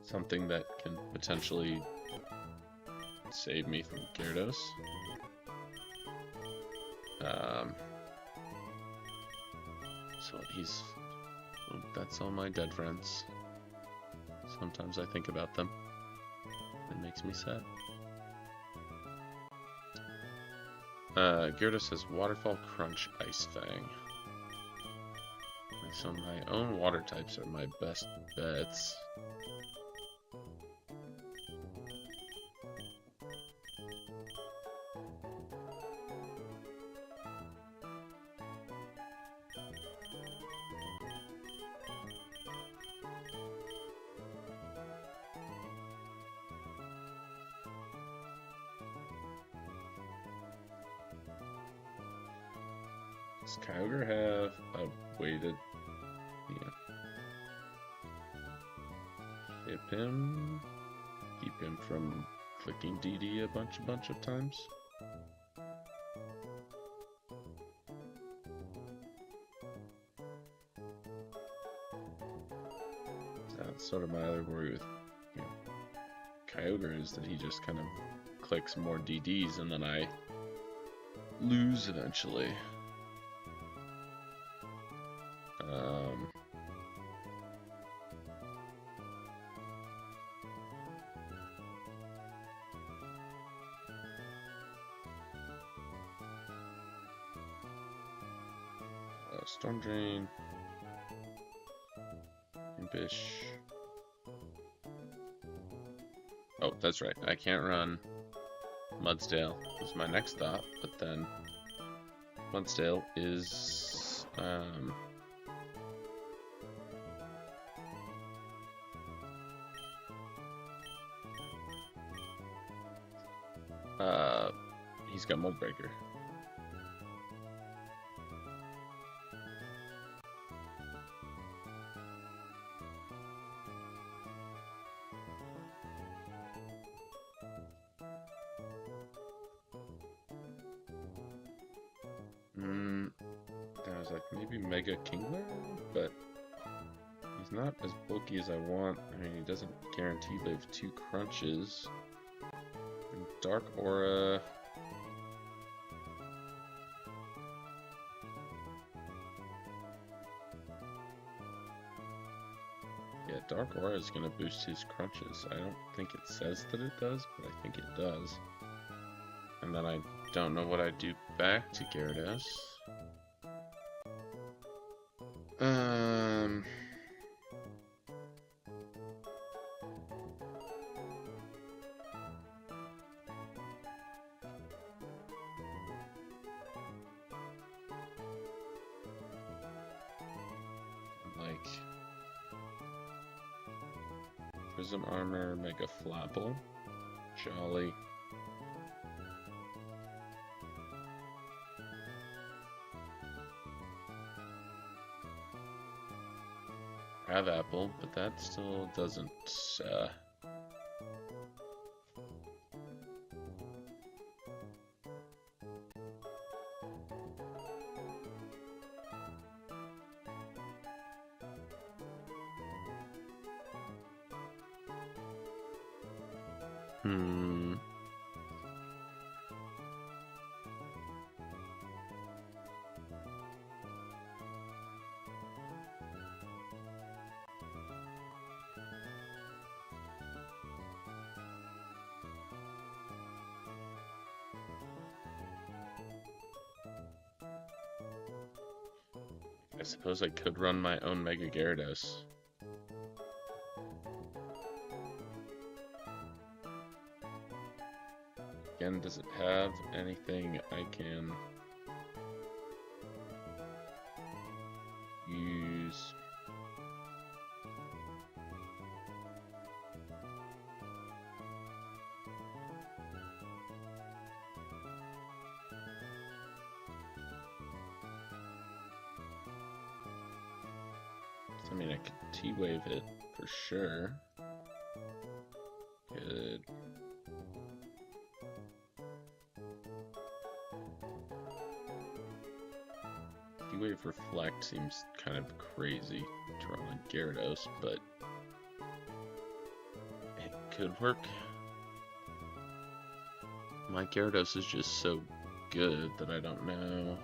Something that can potentially save me from Gyarados. So that's all my dead friends. Sometimes I think about them. It makes me sad. Gyarados says Waterfall, Crunch, Ice Fang. So my own water types are my best bets. Does Kyogre have a way to hip him? Keep him from clicking DD a bunch of times? That's sort of my other worry with Kyogre, is that he just kind of clicks more DDs and then I lose eventually. Storm Drain, Impish. Oh, that's right. I can't run Mudsdale. Was my next thought, but then Mudsdale is he's got Mold Breaker. I was like, maybe Mega Kingler, but he's not as bulky as I want. I mean, he doesn't guarantee live 2 crunches. And Dark Aura. Yeah, Dark Aura is going to boost his crunches. I don't think it says that it does, but I think it does. And then I don't know what I'd do back to Gyarados. Like Prism Armor, Mega Flapple, Jolly. Have Apple, but that still doesn't Hmm. I suppose I could run my own Mega Gyarados. Again, does it have anything I can use? I mean, I could T-Wave it for sure. Good. T-Wave Reflect seems kind of crazy to run on Gyarados, but it could work. My Gyarados is just so good that I don't know.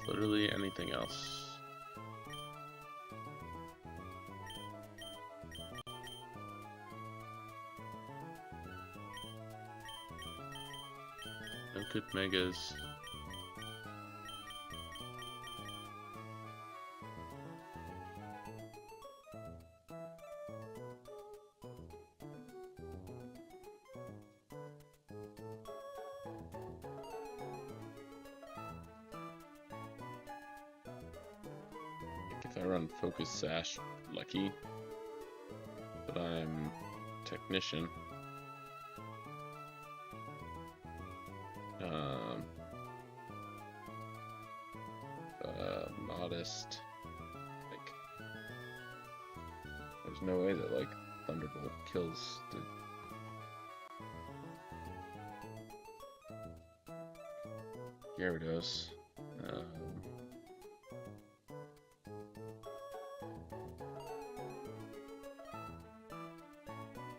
Literally anything else. No good Megas. If I run Focus Sash, lucky. But I'm Technician. Modest. Like, there's no way that, like, Thunderbolt kills the... Gyarados.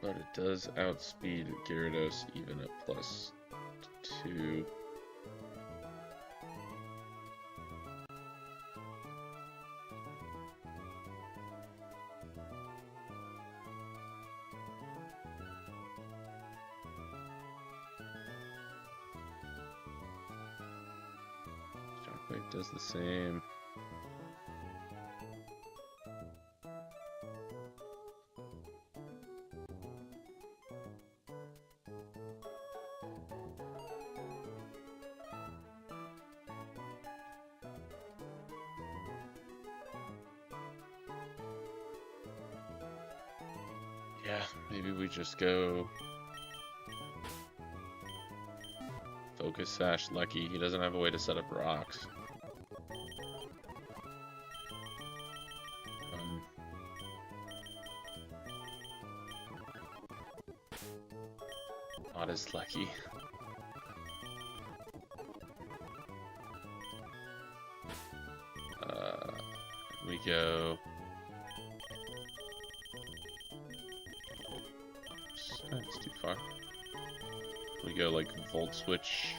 But it does outspeed Gyarados even at +2. Shockwave does the same. Yeah, maybe we just go Focus Sash lucky. He doesn't have a way to set up rocks. Not as lucky. We go. That's too far. We go like Volt Switch.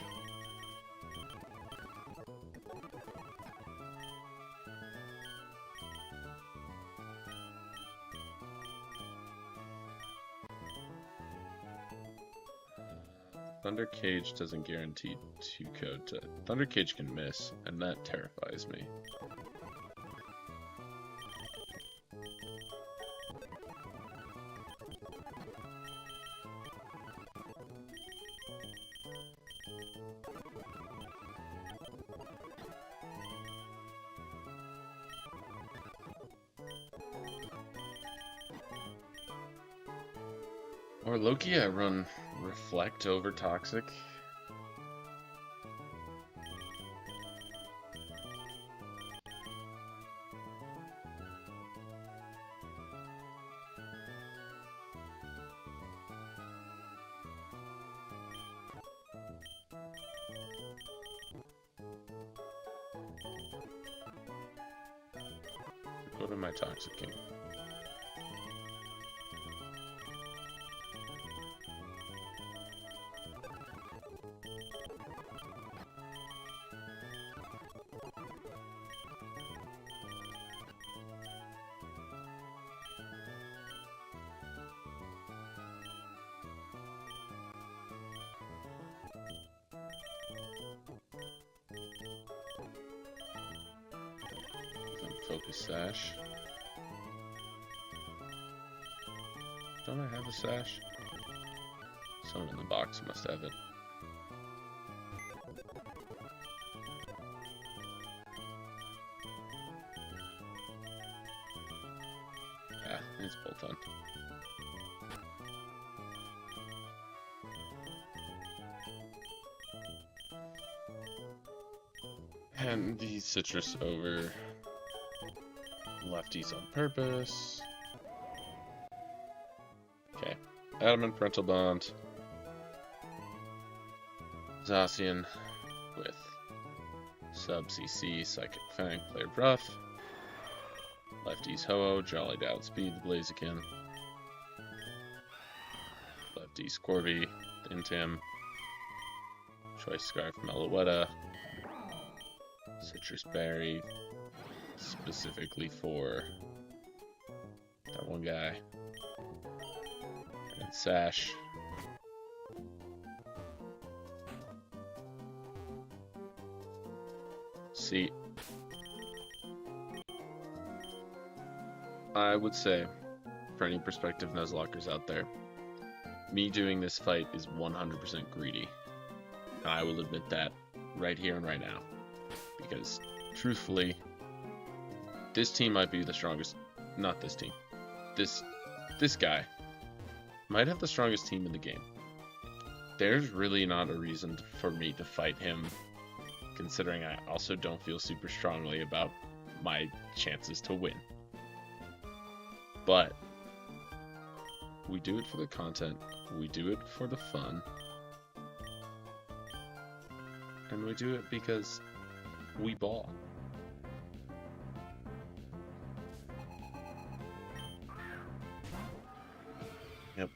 Thunder Cage doesn't guarantee 2 code to... Thunder Cage can miss, and that terrifies me. Or Loki, I run Reflect over Toxic. Go to my Toxic King. Focus Sash. Don't I have a Sash? Someone in the box must have it. Yeah, it's bolt on. And the citrus over lefties on purpose. Okay. Adamant Parental Bond. Zacian with sub CC, Psychic Fang, Player Breath. Lefties Ho-Oh, Jolly Outspeed, Blaziken. Lefties Corby, Intim. Choice Scarf, Meloetta. Citrus Berry, specifically for that one guy. And Sash. See, I would say, for any prospective Nuzlockers out there, me doing this fight is 100% greedy. And I will admit that right here and right now. Because, truthfully, this team might be the strongest. Not this team. This guy might have the strongest team in the game. There's really not a reason for me to fight him, considering I also don't feel super strongly about my chances to win. But we do it for the content, we do it for the fun, and we do it because we ball. Yep.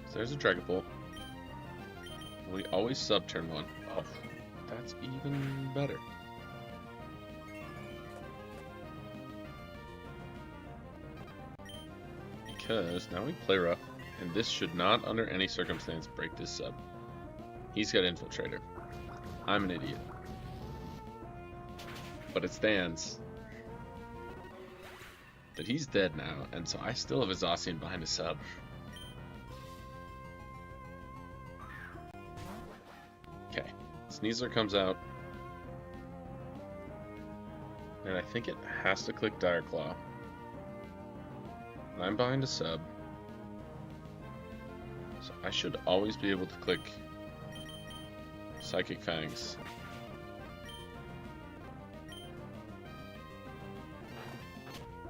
So there's a Dragon Bolt. We always sub turn 1. Oh, that's even better. Because now we play rough, and this should not under any circumstance break this sub. He's got Infiltrator. I'm an idiot. But it stands that he's dead now, and so I still have a Zacian behind a sub. Okay, Sneasler comes out, and I think it has to click Dire Claw. And I'm behind a sub, so I should always be able to click Psychic Fangs.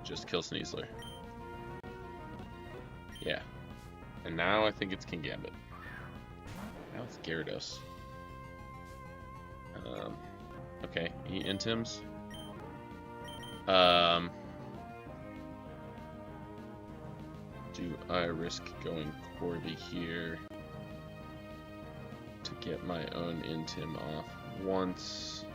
Just kill Sneasler. Yeah. And now I think it's King Gambit. Now it's Gyarados. Okay, he intims. Do I risk going Corby here to get my own intim off once?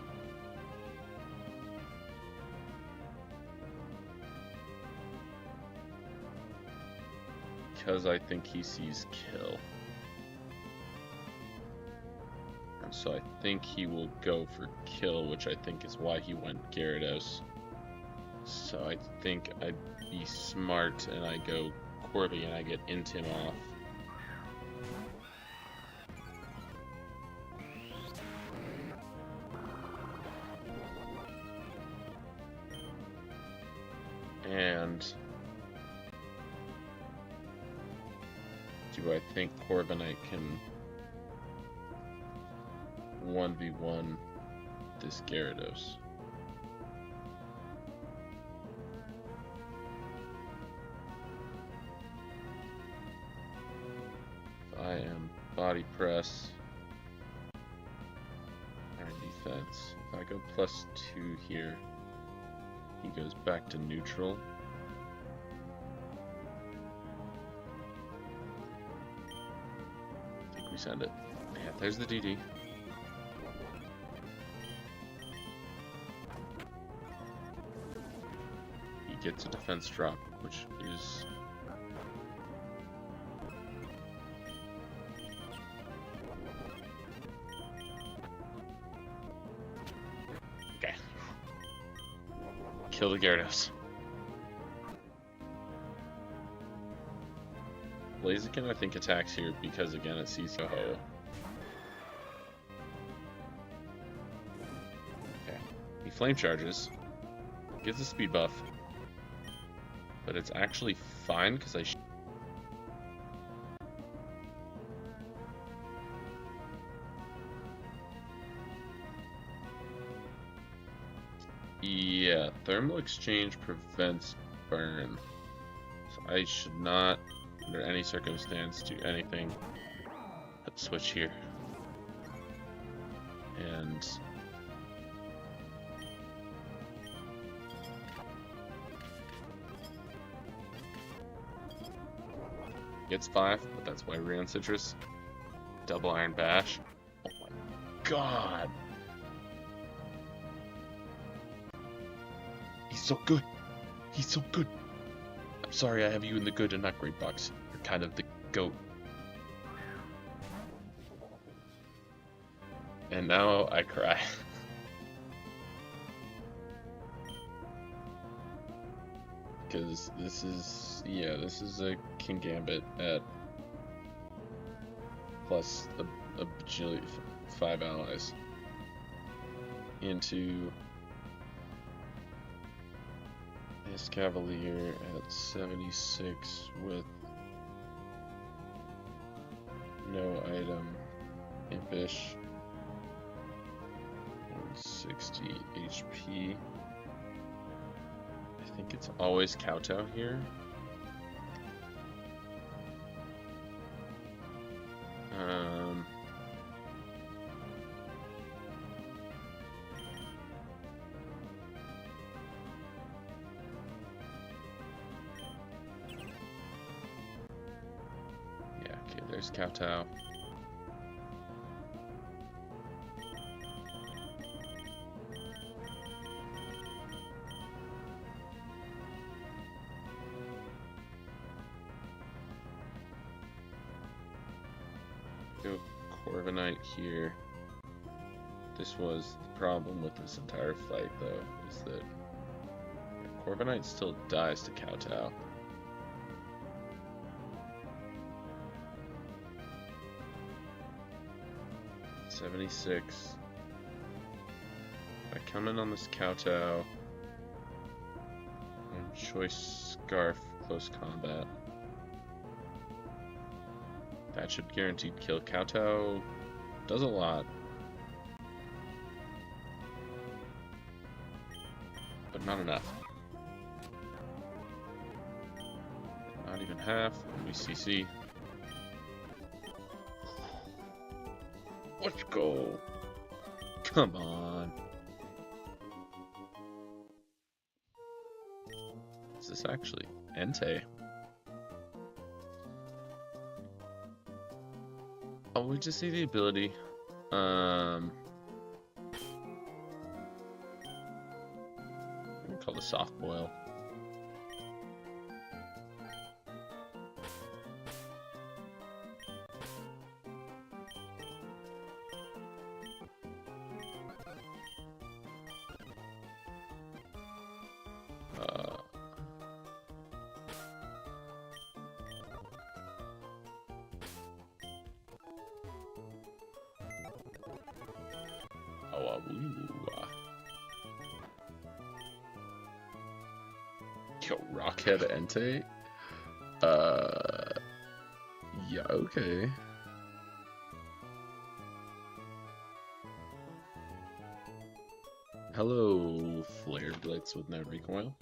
Because I think he sees kill. And so I think he will go for kill, which I think is why he went Gyarados. So I think I'd be smart and I go Corby and I get Intim off. And do I think Corviknight can 1v1 this Gyarados? If I am body press, iron defense. If I go +2 here, he goes back to neutral. I think we send it. Yeah, there's the DD. He gets a defense drop, which is okay. Kill the Gyarados. Blaziken, I think, attacks here because, again, it sees Ho-Ho. Okay. He flame charges, gets a speed buff, but it's actually fine because I yeah, thermal exchange prevents burn. So I should not, under any circumstance, do anything but switch here. And gets 5, but that's why we're on Citrus. Double Iron Bash. Oh my god! He's so good! He's so good! I'm sorry I have you in the good and not great box. You're kind of the GOAT. And now I cry. Because this is, yeah, this is a King Gambit at plus a bajillion, 5 allies into this Cavalier at 76 with no item, Impish, 160 HP. I think it's always Kowtow here. Yeah, okay, there's Kowtow. Go Corviknight here. This was the problem with this entire fight, though, is that Corviknight still dies to Kowtow. $76. I come in on this Kowtow and Choice Scarf close combat. That should guaranteed kill. Kowtow does a lot, but not enough. Not even half. And we CC. Let's go. Come on. Is this actually Entei? Oh, we just see the ability. I'm gonna call it soft boil. Yo, Rockhead Entei? Yeah, okay. Hello, Flare Blitz with no recoil.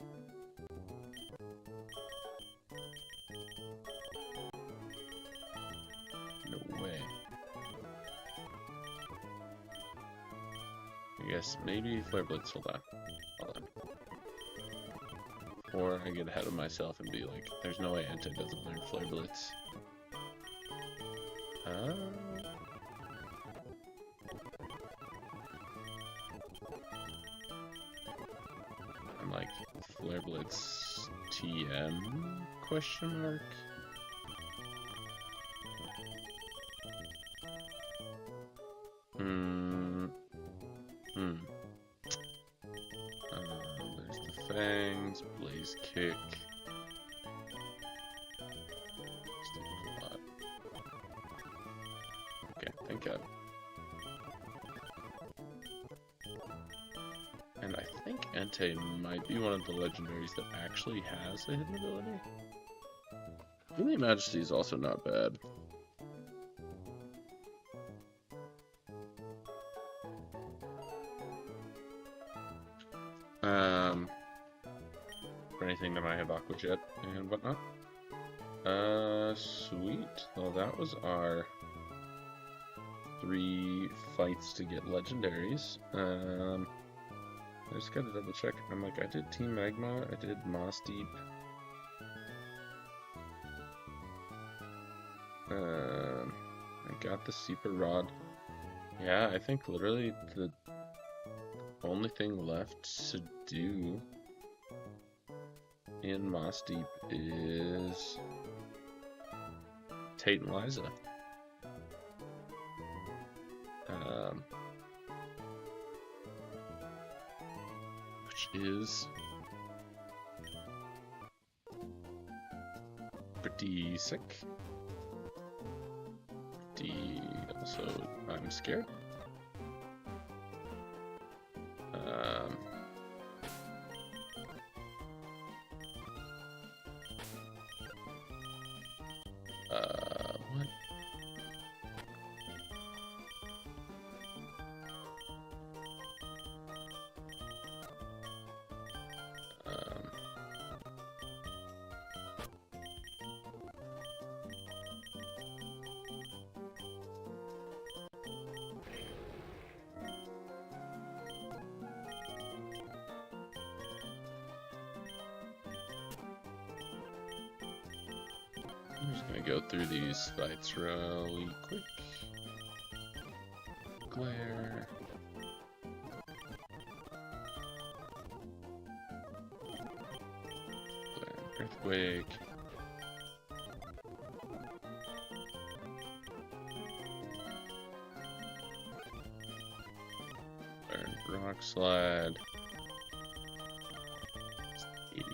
No way. I guess maybe Flare Blitz, hold on. Or I get ahead of myself and be like, there's no way Entei doesn't learn Flare Blitz. I'm like, Flare Blitz TM question mark? There's the fangs, blaze kick. Okay, thank God. And I think Entei might be one of the legendaries that actually has a hidden ability. Healing Majesty is also not bad. For anything that might have Aqua Jet and whatnot. Sweet. Well, that was our 3 fights to get legendaries. I just gotta double check. I'm like, I did Team Magma, I did Moss Deep. I got the Super Rod. Yeah, I think literally the only thing left to do in Moss Deep is Tate and Liza. Which is pretty sick. Also, I'm scared. What? I'm just gonna go through these fights really quick. Glare. Glare, Earthquake. Glare, Rock Slide. 80.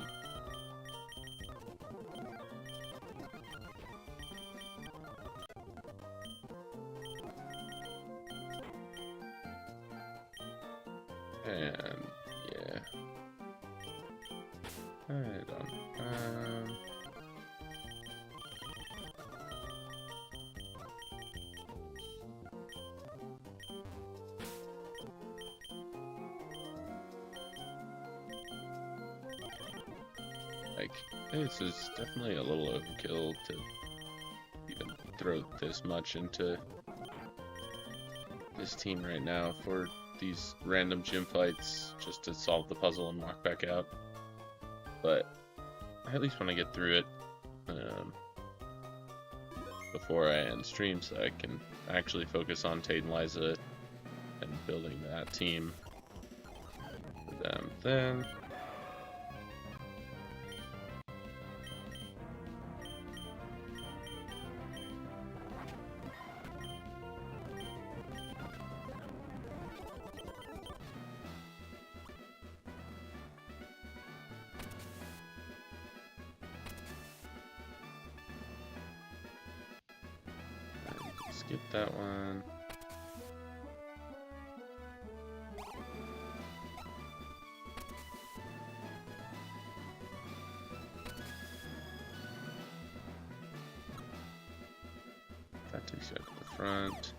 And yeah, hold on. Like, this is definitely a little overkill to even throw this much into this team right now for these random gym fights just to solve the puzzle and walk back out. But I at least want to get through it before I end stream so I can actually focus on Tate and Liza and building that team for them then. Skip that one. That takes you out to the front.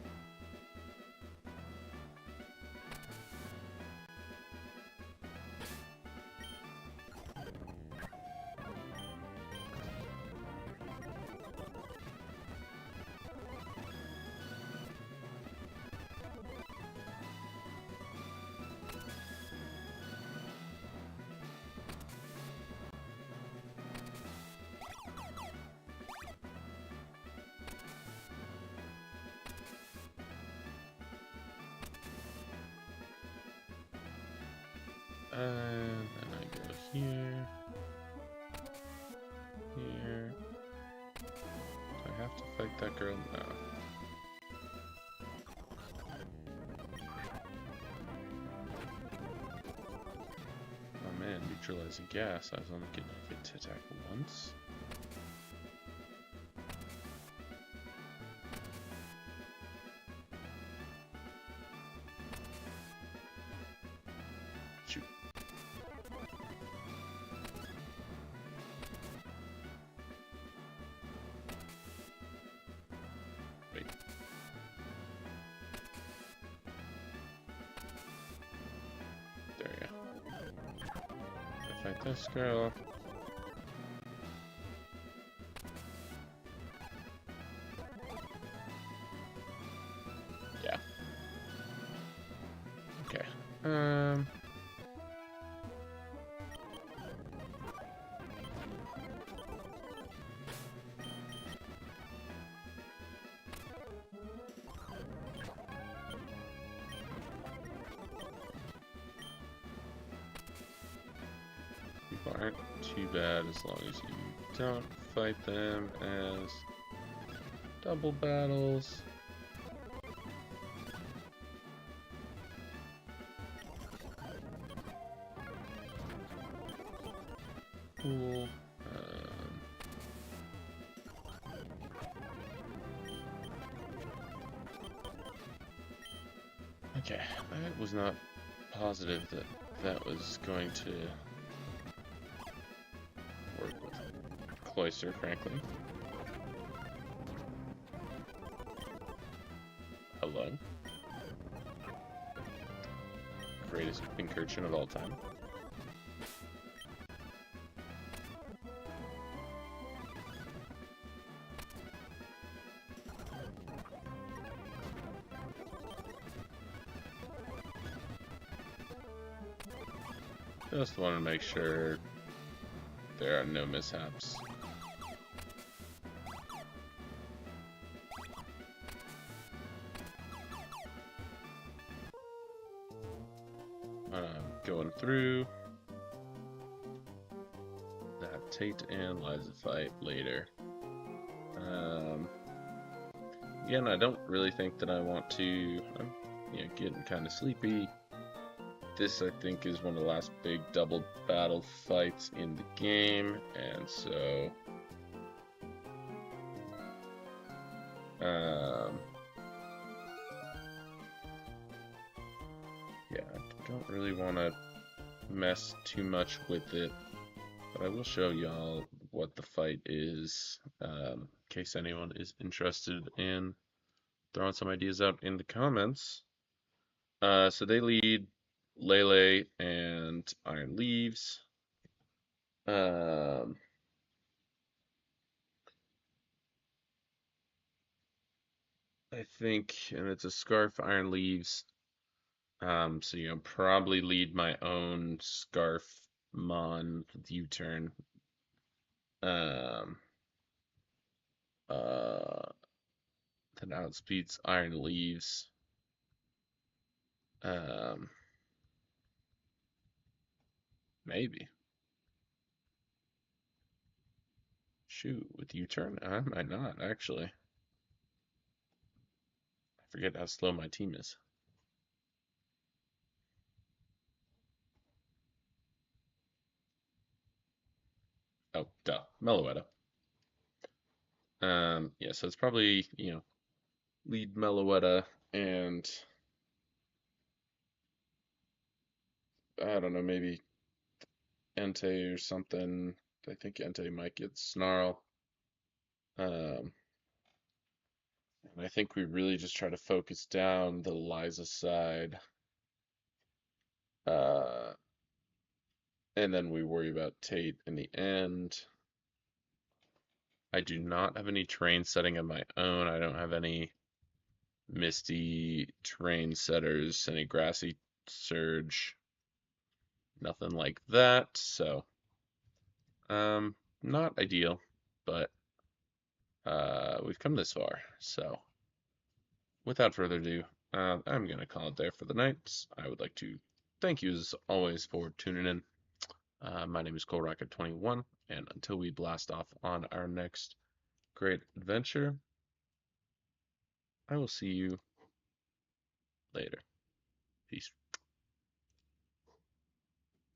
And then I go here, here. Do I have to fight that girl? No. Oh man, neutralizing gas. I was only getting hit to attack once. Shoot. Wait. There we go. Fight this girl. Yeah. Okay. People aren't too bad as long as you don't fight them as double battles. Cool. Okay, I was not positive that that was going to work with Cloister, frankly. Hello. Greatest incursion of all time. Just want to make sure there are no mishaps. Going through that Tate and Liza fight later. Again, I don't really think that I want to. I'm getting kind of sleepy. This, I think, is one of the last big double battle fights in the game, and so yeah, I don't really want to mess too much with it, but I will show y'all what the fight is, in case anyone is interested in throwing some ideas out in the comments. So they lead Lele and Iron Leaves. I think, and it's a Scarf Iron Leaves. So probably lead my own Scarf Mon with U-turn. That outspeeds Iron Leaves. Maybe. Shoot, with U-turn? I might not, actually. I forget how slow my team is. Oh, duh. Meloetta. Yeah, so it's probably, lead Meloetta and I don't know, maybe Entei or something. I think Entei might get Snarl. And I think we really just try to focus down the Liza side. Uh, and then we worry about Tate in the end. I do not have any terrain setting of my own. I don't have any misty terrain setters, any grassy surge, nothing like that. So, not ideal, but we've come this far. So, without further ado, I'm gonna call it there for the night. I would like to thank you as always for tuning in. My name is ColeRocket21, and until we blast off on our next great adventure, I will see you later. Peace.